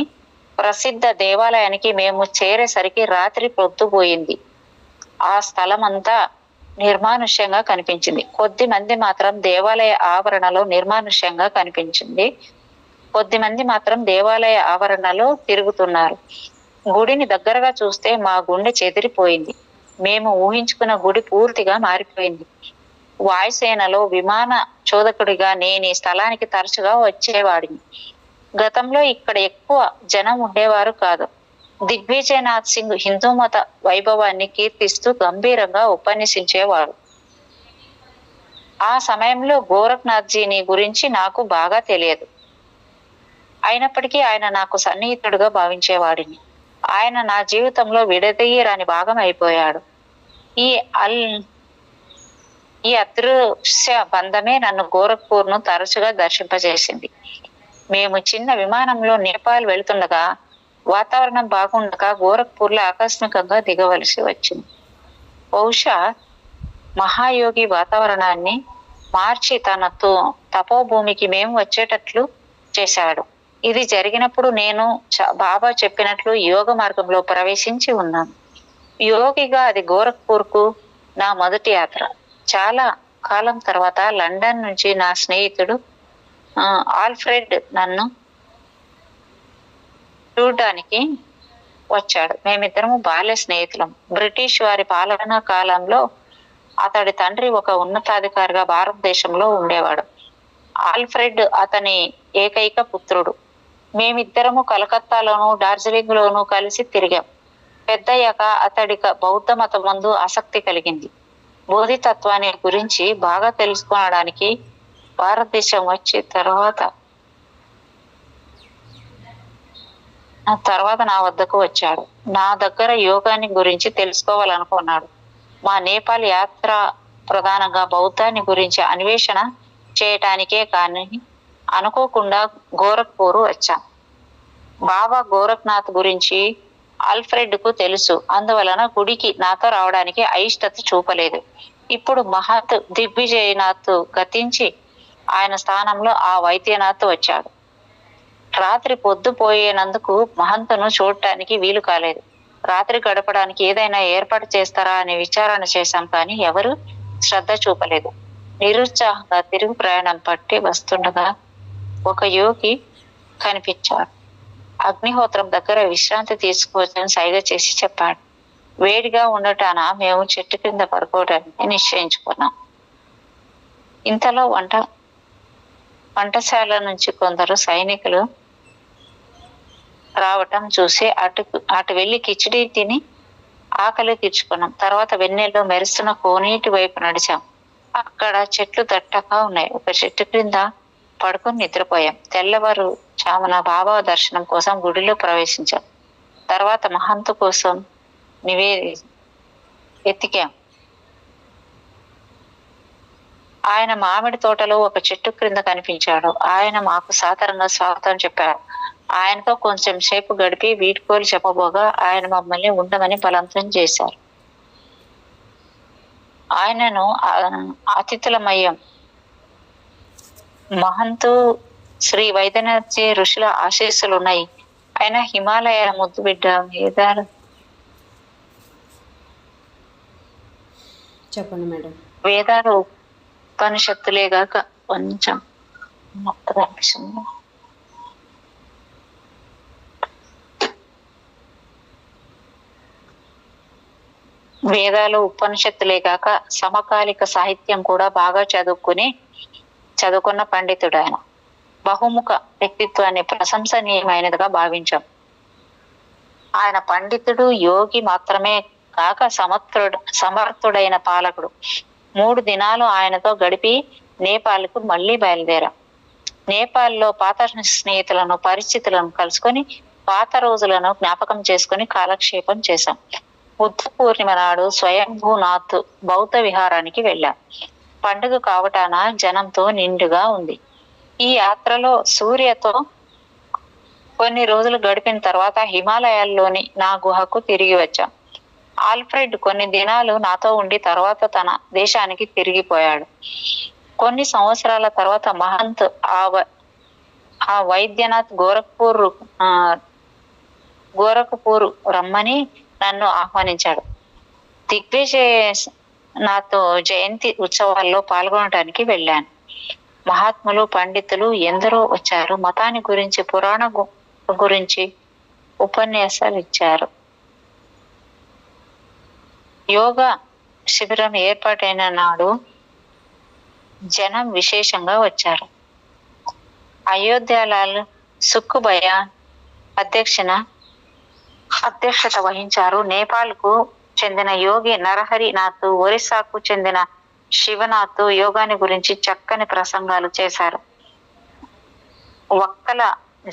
ప్రసిద్ధ దేవాలయానికి మేము చేరేసరికి రాత్రి పొద్దుపోయింది. ఆ స్థలం అంతా నిర్మానుష్యంగా కనిపించింది. కొద్ది మంది మాత్రం దేవాలయ ఆవరణలో తిరుగుతున్నారు. గుడిని దగ్గరగా చూస్తే మా గుండె చెదిరిపోయింది. మేము ఊహించుకున్న గుడి పూర్తిగా మారిపోయింది. వాయుసేనలో విమాన చోదకుడిగా నేను ఈ స్థలానికి తరచుగా వచ్చేవాడిని. గతంలో ఇక్కడ ఎక్కువ జనం ఉండేవారు కాదు. దిగ్విజయనాథ్ సింగ్ హిందూ మత వైభవాన్ని కీర్తిస్తూ గంభీరంగా ఉపన్యసించేవాడు. ఆ సమయంలో గోరఖ్నాథ్జీని గురించి నాకు బాగా తెలియదు. అయినప్పటికీ ఆయన నాకు సన్నిహితుడుగా భావించేవాడిని. ఆయన నా జీవితంలో విడదీయరాని భాగం అయిపోయాడు. ఈ అదృశ్య బంధమే నన్ను గోరఖ్పూర్ను తరచుగా దర్శింపజేసింది. మేము చిన్న విమానంలో నేపాల్ వెళుతుండగా వాతావరణం బాగుండగా గోరఖ్పూర్లో ఆకస్మికంగా దిగవలసి వచ్చింది. బహుశా మహాయోగి వాతావరణాన్ని మార్చి తన తపోభూమికి మేము వచ్చేటట్లు చేశాడు. ఇది జరిగినప్పుడు నేను బాబా చెప్పినట్లు యోగ మార్గంలో ప్రవేశించి ఉన్నాను. యోగిగా అది గోరఖ్పూర్కు నా మొదటి యాత్ర. చాలా కాలం తర్వాత లండన్ నుంచి నా స్నేహితుడు ఆల్ఫ్రెడ్ నన్ను చూడడానికి వచ్చాడు. మేమిద్దరము బాల్య స్నేహితులం. బ్రిటిష్ వారి పాలనా కాలంలో అతడి తండ్రి ఒక ఉన్నతాధికారిగా భారతదేశంలో ఉండేవాడు. ఆల్ఫ్రెడ్ అతని ఏకైక పుత్రుడు. మేమిద్దరము కలకత్తాలోను డార్జిలింగ్ లోను కలిసి తిరిగాం. పెద్దయ్యాక అతడికి బౌద్ధ మతం ముందు ఆసక్తి కలిగింది. బోధితత్వాన్ని గురించి బాగా తెలుసుకోవడానికి భారతదేశం వచ్చి తర్వాత నా వద్దకు వచ్చాడు. నా దగ్గర యోగాన్ని గురించి తెలుసుకోవాలనుకున్నాడు. మా నేపాల్ యాత్ర ప్రధానంగా బౌద్ధాన్ని గురించి అన్వేషణ చేయటానికే కానీ అనుకోకుండా గోరఖ్పూర్ వచ్చాం. బాబా గోరఖ్నాథ్ గురించి ఆల్ఫ్రెడ్ కు తెలుసు. అందువలన గుడికి నాతో రావడానికి అయిష్టత చూపలేదు. ఇప్పుడు మహత్ దిగ్విజయనాథ్ గతించి ఆయన స్థానంలో ఆ వైద్యనాథ్ వచ్చాడు. రాత్రి పొద్దుపోయేనందుకు మహంతును చూడటానికి వీలు కాలేదు. రాత్రి గడపడానికి ఏదైనా ఏర్పాటు చేస్తారా అని విచారణ చేశాం, కానీ ఎవరు శ్రద్ధ చూపలేదు. నిరుత్సాహంగా తిరుగు ప్రయాణం పట్టి వస్తుండగా ఒక యోగి కనిపించాడు. అగ్నిహోత్రం దగ్గర విశ్రాంతి తీసుకోవచ్చని సైగ చేసి చెప్పాడు. వేడిగా ఉండటాన మేము చెట్టు కింద పడుకోవడానికి నిశ్చయించుకున్నాం. ఇంతలో వంటశాల నుంచి కొందరు సైనికులు రావటం చూసి అటు వెళ్లి కిచిడి తిని ఆకలి తీర్చుకున్నాం. తర్వాత వెన్నెల్లో మెరుస్తున్న కోనేటి వైపు నడిచాం. అక్కడ చెట్లు దట్టగా ఉన్నాయి. ఒక చెట్టు క్రింద పడుకొని నిద్రపోయాం. తెల్లవారు చామున బాబా దర్శనం కోసం గుడిలో ప్రవేశించాం. తర్వాత మహంతు కోసం ఎతికాం. ఆయన మామిడి తోటలో ఒక చెట్టు క్రింద కనిపించాడు. ఆయన మాకు సాదరంగా స్వాగతం చెప్పాడు. ఆయనతో కొంచెం సేపు గడిపి వీడ్కోలు చెప్పబోగా ఆయన మమ్మల్ని ఉండమని బలవంతం చేశారు. ఆయనను అతిథులమయ్యాం. మహంతు శ్రీ వైద్యనాథ్జీ ఋషుల ఆశీస్సులు ఉన్నాయి. ఆయన హిమాలయాల ముద్దు బిడ్డ. చెప్పండి మేడం. వేదాలు ఉపనిషత్తులేగాక కొంచెం మొత్తగా అనిపిస్తుంది. వేదాలు ఉపనిషత్తులే కాక సమకాలిక సాహిత్యం కూడా బాగా చదువుకున్న పండితుడు ఆయన. బహుముఖ వ్యక్తిత్వాన్ని ప్రశంసనీయమైనదిగా భావించాం. ఆయన పండితుడు, యోగి మాత్రమే కాక సమర్థుడైన పాలకుడు. 3 దినాలు ఆయనతో గడిపి నేపాల్కు మళ్లీ బయలుదేరాం. నేపాల్లో పాత స్నేహితులను, పరిస్థితులను కలుసుకొని పాత రోజులను జ్ఞాపకం చేసుకుని కాలక్షేపం చేశాం. బుద్ధ పూర్ణిమ నాడు స్వయంభూనాథ్ బౌద్ధ విహారానికి వెళ్ళాం. పండుగ కావటాన జనంతో నిండుగా ఉంది. ఈ యాత్రలో సూర్యతో కొన్ని రోజులు గడిపిన తర్వాత హిమాలయాల్లోని నా గుహకు తిరిగి వచ్చాం. ఆల్ఫ్రెడ్ కొన్ని దినాలు నాతో ఉండి తర్వాత తన దేశానికి తిరిగిపోయాడు. కొన్ని సంవత్సరాల తర్వాత మహంత్ ఆ వైద్యనాథ్ గోరఖ్పూర్ రమ్మని నన్ను ఆహ్వానించాడు. నాతో జయంతి ఉత్సవాల్లో పాల్గొనడానికి వెళ్ళాను. మహాత్ములు, పండితులు ఎందరో వచ్చారు. మతాన్ని గురించి, పురాణ గురించి ఉపన్యాసాలు ఇచ్చారు. యోగా శిబిరం ఏర్పాటైన నాడు జనం విశేషంగా వచ్చారు. అయోధ్యలాల్ సుక్కుభయ అధ్యక్షత వహించారు. నేపాల్ కు చెందిన యోగి నరహరినాథ్, ఒరిస్సాకు చెందిన శివనాథ్ యోగాని గురించి చక్కని ప్రసంగాలు చేశారు. వక్తల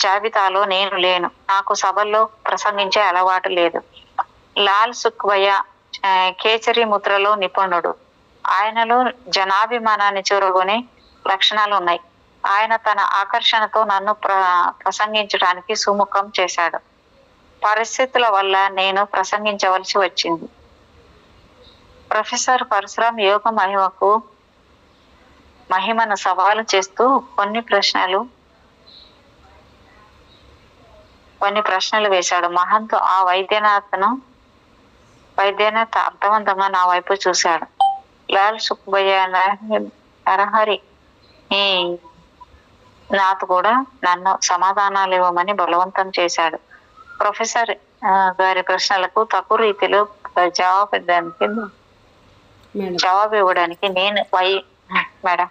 జాబితాలో నేను లేను. నాకు సభల్లో ప్రసంగించే అలవాటు లేదు. లాల్ సుఖ్భయ కేచరి ముద్రలో నిపుణుడు. ఆయనలో జనాభిమానాన్ని చూరగొనే లక్షణాలు ఉన్నాయి. ఆయన తన ఆకర్షణతో నన్ను ప్రసంగించడానికి సుముఖం చేశాడు. పరిస్థితుల వల్ల నేను ప్రసంగించవలసి వచ్చింది. ప్రొఫెసర్ పరశురాం యోగ మహిమను సవాలు చేస్తూ కొన్ని ప్రశ్నలు వేశాడు. మహంత్ ఆ వైద్యనాథ్ అర్థవంతంగా నా వైపు చూశాడు. లాల్ సుఖ్భయ నరహరి నాథ్ కూడా నన్ను సమాధానాలు ఇవ్వమని బలవంతం చేశాడు. ప్రొఫెసర్ గారి ప్రశ్నలకు తక్కువ రీతిలో జవాబు ఇవ్వడానికి నేను మేడం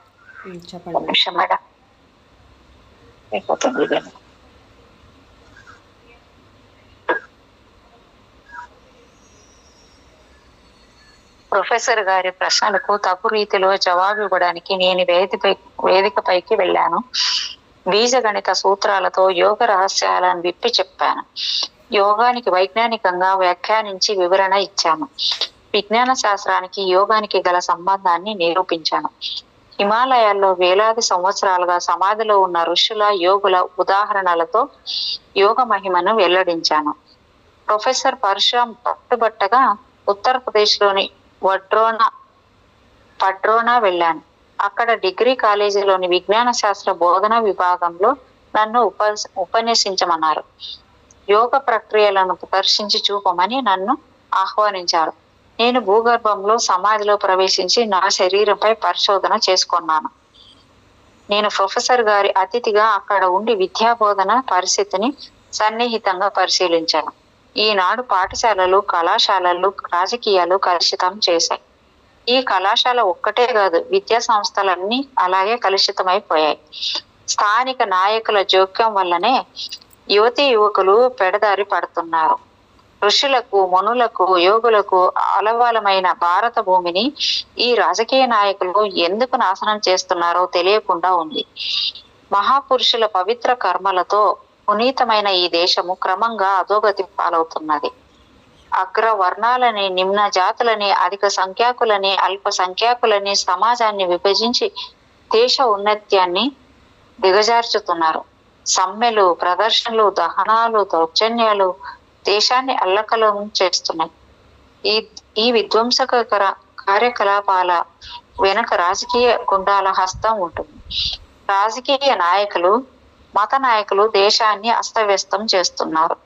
చెప్పండి మేడం ప్రొఫెసర్ గారి ప్రశ్నలకు తగు రీతిలో జవాబు ఇవ్వడానికి నేను వేదికపైకి వెళ్ళాను. బీజగణిత సూత్రాలతో యోగ రహస్యాలను విప్పి చెప్పాను. యోగానికి వైజ్ఞానికంగా వ్యాఖ్యానించి వివరణ ఇచ్చాను. విజ్ఞాన శాస్త్రానికి యోగానికి గల సంబంధాన్ని నిరూపించాను. హిమాలయాల్లో వేలాది సంవత్సరాలుగా సమాధిలో ఉన్న ఋషుల, యోగుల ఉదాహరణలతో యోగ మహిమను వెల్లడించాను. ప్రొఫెసర్ పరశురాం పట్టుబట్టగా ఉత్తరప్రదేశ్లోని పడ్రోనా వెళ్ళాను. అక్కడ డిగ్రీ కాలేజీలోని విజ్ఞాన శాస్త్ర బోధన విభాగంలో నన్ను ఉపన్యసించమన్నారు. యోగ ప్రక్రియలను ప్రదర్శించి చూపమని నన్ను ఆహ్వానించారు. నేను భూగర్భంలో సమాధిలో ప్రవేశించి నా శరీరంపై పరిశోధన చేసుకున్నాను. నేను ప్రొఫెసర్ గారి అతిథిగా అక్కడ ఉండి విద్యాబోధన పరిస్థితిని సన్నిహితంగా పరిశీలించాను. ఈనాడు పాఠశాలలు, కళాశాలలు రాజకీయాలు కలుషితం చేశాయి. ఈ కళాశాల ఒక్కటే కాదు, విద్యా సంస్థలన్నీ అలాగే కలుషితమైపోయాయి. స్థానిక నాయకుల జోక్యం వల్లనే యువతీ యువకులు పెడదారి పడుతున్నారు. ఋషులకు, మునులకు, యోగులకు ఆలవాలమైన భారత భూమిని ఈ రాజకీయ నాయకులు ఎందుకు నాశనం చేస్తున్నారో తెలియకుండా ఉంది. మహాపురుషుల పవిత్ర కర్మలతో పునీతమైన ఈ దేశము క్రమంగా అధోగతి పాలవుతున్నది. అగ్రవర్ణాలని, నిమ్న జాతులని, అధిక సంఖ్యాకులని, అల్ప సంఖ్యాకులని సమాజాన్ని విభజించి దేశ ఉన్నత్యాన్ని దిగజార్చుతున్నారు. సమ్మెలు, ప్రదర్శనలు, దహనాలు, దౌర్జన్యాలు దేశాన్ని అల్లకల్లోలం చేస్తున్నాయి. ఈ విధ్వంసకర కార్యకలాపాల వెనుక రాజకీయ గుండాల హస్తం ఉంటుంది. రాజకీయ నాయకులు, మత నాయకులు దేశాన్ని అస్తవ్యస్తం చేస్తున్నారు.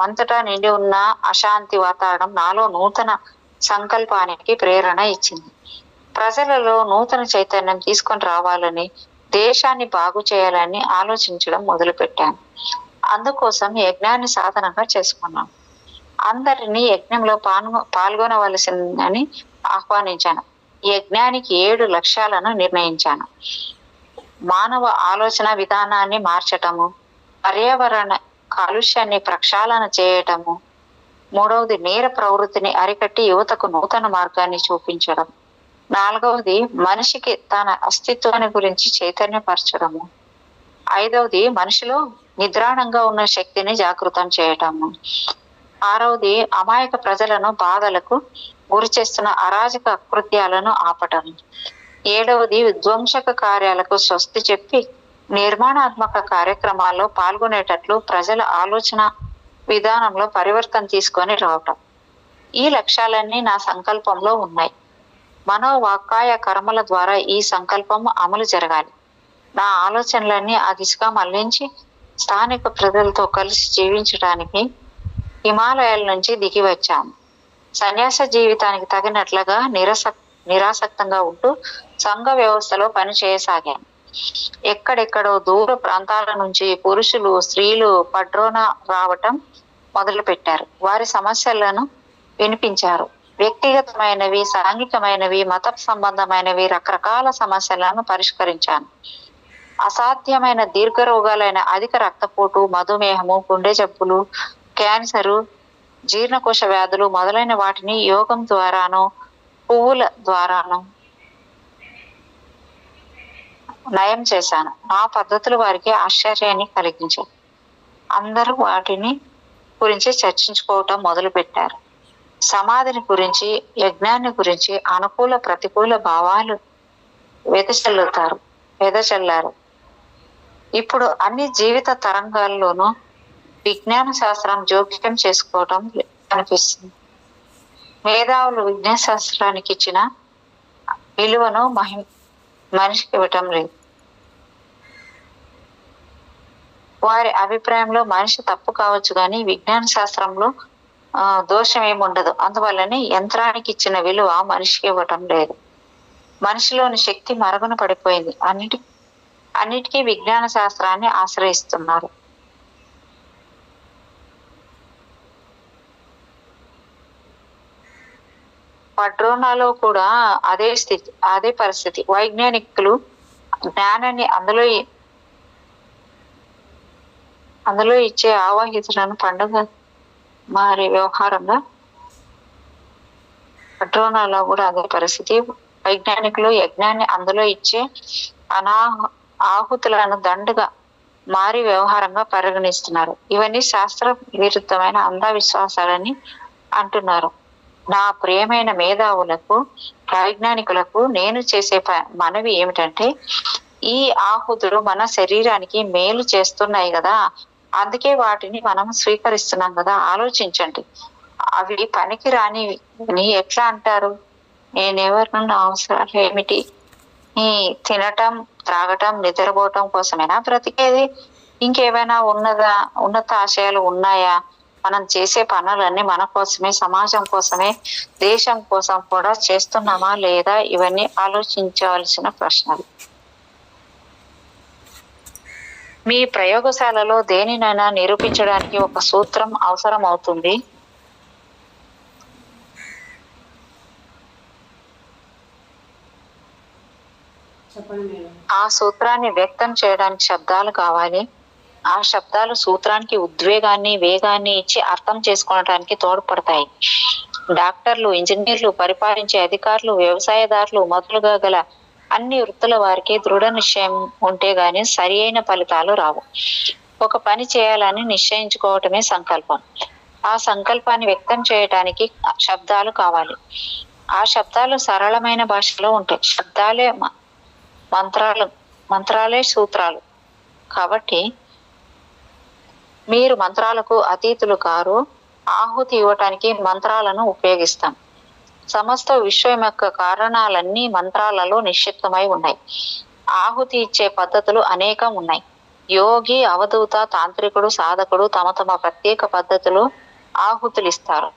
అంతటా నిండి ఉన్న అశాంతి వాతావరణం నాలో నూతన సంకల్పానికి ప్రేరణ ఇచ్చింది. ప్రజలలో నూతన చైతన్యం తీసుకొని రావాలని, దేశాన్ని బాగు చేయాలని ఆలోచించడం మొదలుపెట్టాను. అందుకోసం యజ్ఞాన్ని సాధనంగా చేసుకున్నాను. అందరినీ యజ్ఞంలో పాల్గొనవలసిందని ఆహ్వానించాను. యజ్ఞానికి 7 లక్ష్యాలను నిర్ణయించాను. మానవ ఆలోచన విధానాన్ని మార్చటము, పర్యావరణ కాలుష్యాన్ని ప్రక్షాళన చేయటము, 3వది నేర ప్రవృత్తిని అరికట్టి యువతకు నూతన మార్గాన్ని చూపించడం, 4వది మనిషికి తన అస్తిత్వాన్ని గురించి చైతన్యపరచడము, 5వది మనిషిలో నిద్రాణంగా ఉన్న శక్తిని జాగృతం చేయటము, 6వది అమాయక ప్రజలను బాధలకు గురి చేస్తున్న అరాజక కృత్యాలను ఆపటం, 7వది విధ్వంసక కార్యాలకు స్వస్తి చెప్పి నిర్మాణాత్మక కార్యక్రమాల్లో పాల్గొనేటట్లు ప్రజల ఆలోచన విధానంలో పరివర్తన తీసుకొని రావటం. ఈ లక్ష్యాలన్నీ నా సంకల్పంలో ఉన్నాయి. మనోవాక్కాయ కర్మల ద్వారా ఈ సంకల్పం అమలు జరగాలి. నా ఆలోచనలన్నీ ఆ దిశగా మళ్లించి స్థానిక ప్రజలతో కలిసి జీవించడానికి హిమాలయాల నుంచి దిగి వచ్చాను. సన్యాస జీవితానికి తగినట్లుగా నిరాసక్తంగా ఉంటూ సంఘ వ్యవస్థలో పనిచేయసాగాను. ఎక్కడెక్కడో దూర ప్రాంతాల నుంచి పురుషులు, స్త్రీలు పడ్రోనా రావటం మొదలు పెట్టారు. వారి సమస్యలను వినిపించారు. వ్యక్తిగతమైనవి, సాంఘికమైనవి, మత సంబంధమైనవి రకరకాల సమస్యలను పరిష్కరించాను. అసాధ్యమైన దీర్ఘ రోగాలైన అధిక రక్తపోటు, మధుమేహము, గుండె జబ్బులు, క్యాన్సరు, జీర్ణకోశ వ్యాధులు మొదలైన వాటిని యోగం ద్వారాను, పువ్వుల ద్వారాను నయం చేశాను. నా పద్ధతులు వారికి ఆశ్చర్యాన్ని కలిగించాయి. అందరూ వాటిని గురించి చర్చించుకోవటం మొదలు పెట్టారు. సమాధిని గురించి, యజ్ఞాన్ని గురించి అనుకూల ప్రతికూల భావాలు వెదజల్లారు. ఇప్పుడు అన్ని జీవిత తరంగాల్లోనూ విజ్ఞాన శాస్త్రం జోక్యం చేసుకోవటం కనిపిస్తుంది. మేధావులు విజ్ఞాన శాస్త్రానికి ఇచ్చిన విలువను మనిషికి ఇవ్వటం లేదు. వారి అభిప్రాయంలో మనిషి తప్పు కావచ్చు కానీ విజ్ఞాన శాస్త్రంలో దోషం ఏముండదు. అందువల్లనే యంత్రానికి ఇచ్చిన విలువ మనిషికి ఇవ్వటం లేదు. మనిషిలోని శక్తి మరుగున పడిపోయింది. అన్నిటికీ విజ్ఞాన శాస్త్రాన్ని ఆశ్రయిస్తున్నారు. పడ్రోనాలో కూడా అదే పరిస్థితి. వైజ్ఞానికులు జ్ఞానాన్ని అందులో ఇచ్చే ఆవాహితులను పండుగ మరి వ్యవహారంగా పడ్రోనాలో కూడా అదే పరిస్థితి. వైజ్ఞానికులు యజ్ఞాన్ని అందులో ఇచ్చే ఆహుతులను దండుగా మారి వ్యవహారంగా పరిగణిస్తున్నారు. ఇవన్నీ శాస్త్ర విరుద్ధమైన అంధవిశ్వాసాలని అంటున్నారు. నా ప్రియమైన మేధావులకు, వైజ్ఞానికులకు నేను చేసే మనవి ఏమిటంటే, ఈ ఆహుతులు మన శరీరానికి మేలు చేస్తున్నాయి కదా, అందుకే వాటిని మనం స్వీకరిస్తున్నాం కదా. ఆలోచించండి. అవి పనికి రాని ఎట్లా అంటారు? నేనెవరినున్న అవసరాలు ఏమిటి? ఈ తినటం, త్రాగటం, నిద్రపోవటం కోసమేనా బ్రతికేది? ఇంకేమైనా ఉన్నత ఆశయాలు ఉన్నాయా? మనం చేసే పనులన్నీ మన కోసమే, సమాజం కోసమే, దేశం కోసం కూడా చేస్తున్నామా లేదా? ఇవన్నీ ఆలోచించవలసిన ప్రశ్నలు. మీ ప్రయోగశాలలో దేనినైనా నిరూపించడానికి ఒక సూత్రం అవసరం అవుతుంది. ఆ సూత్రాన్ని వ్యక్తం చేయడానికి శబ్దాలు కావాలి. ఆ శబ్దాలు సూత్రానికి ఉద్వేగాన్ని, వేగాన్ని ఇచ్చి అర్థం చేసుకోవడానికి తోడ్పడతాయి. డాక్టర్లు, ఇంజనీర్లు, పరిపాలించే అధికారులు, వ్యవసాయదారులు మొదలుగా గల అన్ని వృత్తుల వారికి దృఢ నిశ్చయం ఉంటే గాని సరి అయిన ఫలితాలు రావు. ఒక పని చేయాలని నిశ్చయించుకోవటమే సంకల్పం. ఆ సంకల్పాన్ని వ్యక్తం చేయటానికి శబ్దాలు కావాలి. ఆ శబ్దాలు సరళమైన భాషలో ఉంటాయి. శబ్దాలే మంత్రాలే సూత్రాలు. కాబట్టి మీరు మంత్రాలకు అతీతులు కారు. ఆహుతి ఇవ్వటానికి మంత్రాలను ఉపయోగిస్తాం. సమస్త విశ్వం యొక్క కారణాలన్నీ మంత్రాలలో నిక్షిప్తమై ఉన్నాయి. ఆహుతి ఇచ్చే పద్ధతులు అనేకం ఉన్నాయి. యోగి, అవధూత, తాంత్రికుడు, సాధకుడు తమ తమ ప్రత్యేక పద్ధతులు ఆహుతులు ఇస్తారు.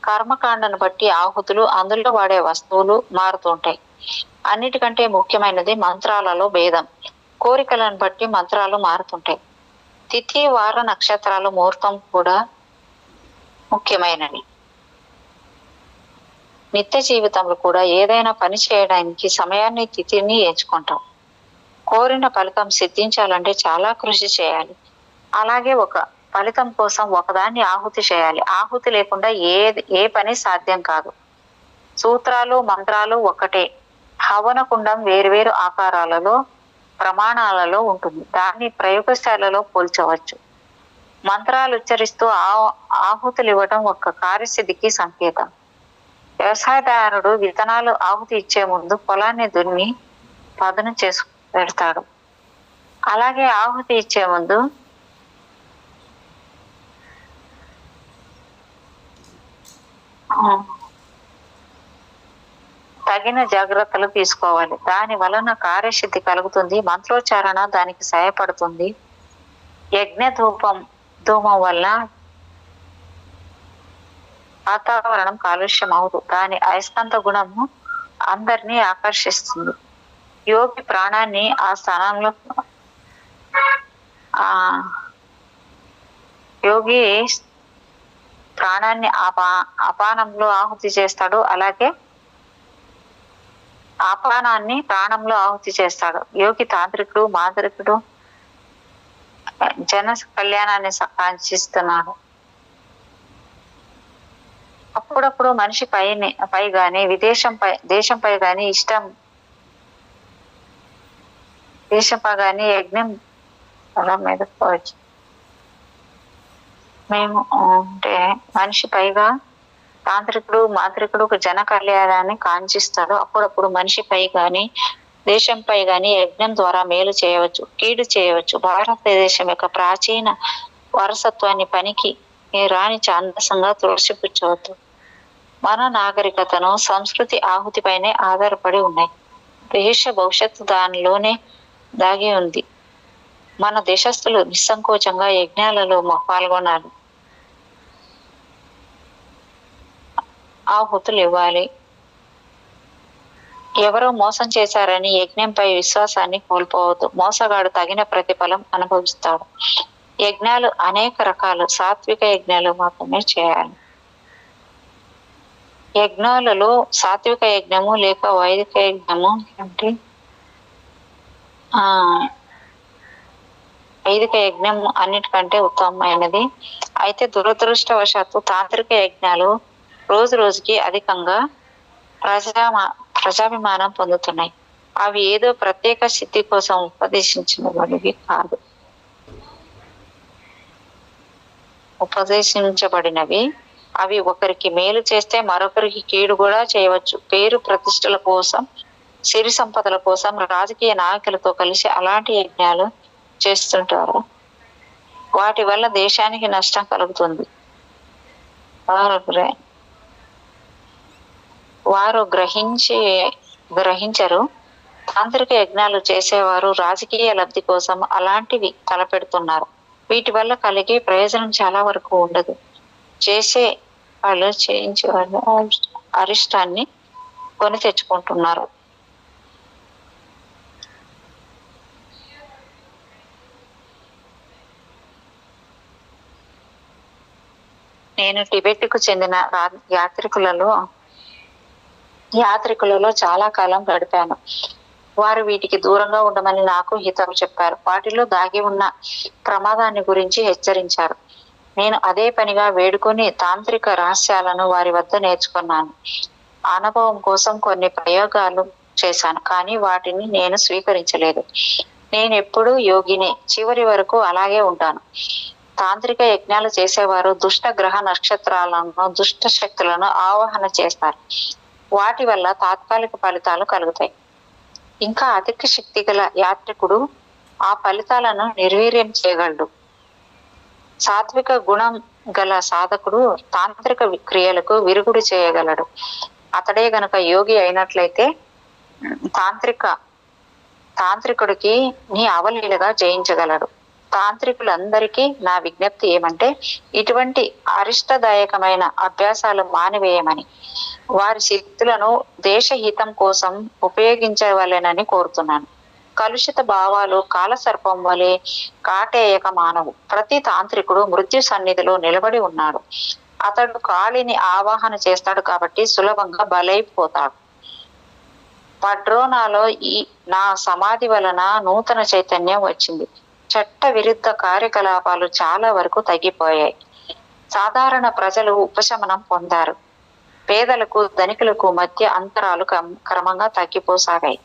కర్మకాండను బట్టి ఆహుతులు, అందులో వాడే వస్తువులు మారుతుంటాయి. అన్నిటికంటే ముఖ్యమైనది మంత్రాలలో భేదం. కోరికలను బట్టి మంత్రాలు మారుతుంటాయి. తిథి, వార, నక్షత్రాలు, ముహూర్తం కూడా ముఖ్యమైనవి. నిత్య జీవితంలో కూడా ఏదైనా పని చేయడానికి సమయాన్ని, తిథిని ఎంచుకుంటాం. కోరిన ఫలితం సిద్ధించాలంటే చాలా కృషి చేయాలి. అలాగే ఒక ఫలితం కోసం ఒకదాన్ని ఆహుతి చేయాలి. ఆహుతి లేకుండా ఏ పని సాధ్యం కాదు. సూత్రాలు, మంత్రాలు ఒక్కటే. హవన కుండం వేరువేరు ఆకారాలలో, ప్రమాణాలలో ఉంటుంది. దాన్ని ప్రయోగశాలలో పోల్చవచ్చు. మంత్రాలు ఉచ్చరిస్తూ ఆహుతులు ఇవ్వడం ఒక కార్యసిద్ధికి సంకేతం. వ్యవసాయదారుడు విత్తనాలు ఆహుతి ఇచ్చే ముందు పొలాన్ని దున్ని పదును చేసి పెడతాడు. అలాగే ఆహుతి ఇచ్చే ముందు తగిన జాగ్రత్తలు తీసుకోవాలి. దాని వలన కార్యసిద్ధి కలుగుతుంది. మంత్రోచ్చారణ దానికి సహాయపడుతుంది. యజ్ఞ ధూమం వల్ల వాతావరణం కాలుష్యం అవదు. దాని అయస్కాంత గుణము అందరినీ ఆకర్షిస్తుంది. యోగి ప్రాణాన్ని ఆ స్థానంలో యోగి ప్రాణాన్ని అపానంలో ఆహుతి చేస్తాడు. అలాగే ఆపానాన్ని ప్రాణంలో ఆహుతి చేస్తాడు. యోగి తాంత్రికుడు, మాంత్రికుడు, జన కళ్యాణాన్ని కాంక్షిస్తున్నాడు. అప్పుడప్పుడు మనిషి పై గాని దేశంపై గాని దేశంపై గాని యజ్ఞం మీద పోవచ్చు. మేము అంటే మనిషి పైగా తాంత్రికుడు, మాంత్రికుడు జన కళ్యాణాన్ని కాంక్షిస్తాడు. అప్పుడప్పుడు మనిషిపై గాని దేశంపై గాని యజ్ఞం ద్వారా మేలు చేయవచ్చు, కీడు చేయవచ్చు. భారతదేశం యొక్క ప్రాచీన వారసత్వాన్ని పనికి రాని ఛాందసంగా తులసిపుచ్చవద్దు. మన నాగరికతను, సంస్కృతి ఆహుతిపైనే ఆధారపడి ఉన్నాయి. దేశ భవిష్యత్తు దానిలోనే దాగి ఉంది. మన దేశస్థులు నిస్సంకోచంగా యజ్ఞాలలో పాల్గొనాలి, ఆహుతులు ఇవ్వాలి. ఎవరో మోసం చేశారని యజ్ఞంపై విశ్వాసాన్ని కోల్పోవద్దు. మోసగాడు తగిన ప్రతిఫలం అనుభవిస్తాడు. యజ్ఞాలు అనేక రకాలు. సాత్విక యజ్ఞాలు మాత్రమే చేయాలి. యజ్ఞాలలో సాత్విక యజ్ఞము లేక వైదిక యజ్ఞము అంటే వైదిక యజ్ఞం అన్నిటికంటే ఉత్తమమైనది. అయితే దురదృష్టవశాత్తు తాంత్రిక యజ్ఞాలు రోజు రోజుకి అధికంగా ప్రజాభిమానం పొందుతున్నాయి. అవి ఏదో ప్రత్యేక సిద్ధి కోసం ఉపదేశించబడినవి కాదు. ఉపదేశించబడినవి అవి ఒకరికి మేలు చేస్తే మరొకరికి కీడు కూడా చేయవచ్చు. పేరు ప్రతిష్టల కోసం, సిరి సంపదల కోసం రాజకీయ నాయకులతో కలిసి అలాంటి యజ్ఞాలు చేస్తుంటారు. వాటి వల్ల దేశానికి నష్టం కలుగుతుంది. వారు గ్రహించరు. తాంత్రిక యజ్ఞాలు చేసేవారు రాజకీయ లబ్ధి కోసం అలాంటివి తలపెడుతున్నారు. వీటి వల్ల కలిగే ప్రయోజనం చాలా వరకు ఉండదు. చేసే వాళ్ళు చేయించే వాళ్ళు అరిష్టాన్ని కొని తెచ్చుకుంటున్నారు. నేను టిబెట్ కు చెందిన యాత్రికులలో చాలా కాలం గడిపాను. వారు వీటికి దూరంగా ఉండమని నాకు హితవు చెప్పారు. వాటిలో దాగి ఉన్న ప్రమాదాన్ని గురించి హెచ్చరించారు. నేను అదే పనిగా వేడుకొని తాంత్రిక రహస్యాలను వారి వద్ద నేర్చుకున్నాను. అనుభవం కోసం కొన్ని ప్రయోగాలు చేశాను, కానీ వాటిని నేను స్వీకరించలేదు. నేను ఎప్పుడూ యోగిని, చివరి వరకు అలాగే ఉంటాను. తాంత్రిక యజ్ఞాలు చేసేవారు దుష్ట గ్రహ నక్షత్రాలను, దుష్ట శక్తులను ఆవాహన చేస్తారు. వాటి వల్ల తాత్కాలిక ఫలితాలు కలుగుతాయి. ఇంకా అధిక శక్తి గల యాత్రికుడు ఆ ఫలితాలను నిర్వీర్యం చేయగలడు. సాత్విక గుణం గల సాధకుడు తాంత్రిక క్రియలకు విరుగుడు చేయగలడు. అతడే గనక యోగి అయినట్లయితే తాంత్రికుడికి నీ అవలీలగా జయించగలడు. తాంత్రికులందరికీ నా విజ్ఞప్తి ఏమంటే, ఇటువంటి అరిష్టదాయకమైన అభ్యాసాలు మానివేయమని, వారి శక్తులను దేశహితం కోసం ఉపయోగించవలెనని కోరుతున్నాను. కలుషిత భావాలు కాలసర్పం వలె కాటేయక మానవు. ప్రతి తాంత్రికుడు మృత్యు సన్నిధిలో నిలబడి ఉన్నాడు. అతడు కాళిని ఆవాహన చేస్తాడు కాబట్టి సులభంగా బలైపోతాడు. పడ్రోనాలో నా సమాధి వలన నూతన చైతన్యం వచ్చింది. చట్ట విరుద్ధ కార్యకలాపాలు చాలా వరకు తగ్గిపోయాయి. సాధారణ ప్రజలు ఉపశమనం పొందారు. పేదలకు ధనికులకు మధ్య అంతరాలు క్రమంగా తగ్గిపోసాగాయి.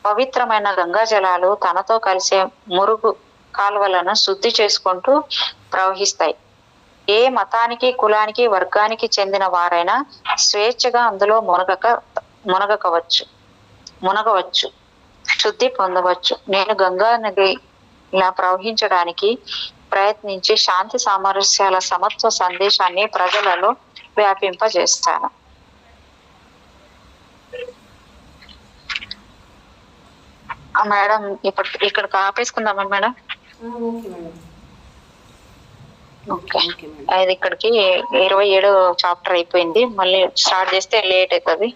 పవిత్రమైన గంగా జలాలు తనతో కలిసే మురుగు కాలువలను శుద్ధి చేసుకుంటూ ప్రవహిస్తాయి. ఏ మతానికి, కులానికి, వర్గానికి చెందిన వారైనా స్వేచ్ఛగా అందులో మునగవచ్చు, శుద్ధి పొందవచ్చు. నేను గంగా నది ఇలా ప్రవహించడానికి ప్రయత్నించి శాంతి సామరస్యాల సమత్వ సందేశాన్ని ప్రజలలో వ్యాపింపజేస్తాను. మేడం, ఇక్కడ ఆపేసుకుందామా మేడం? ఓకే, అది ఇక్కడికి 27 చాప్టర్ అయిపోయింది. మళ్ళీ స్టార్ట్ చేస్తే లేట్ అవుతుంది.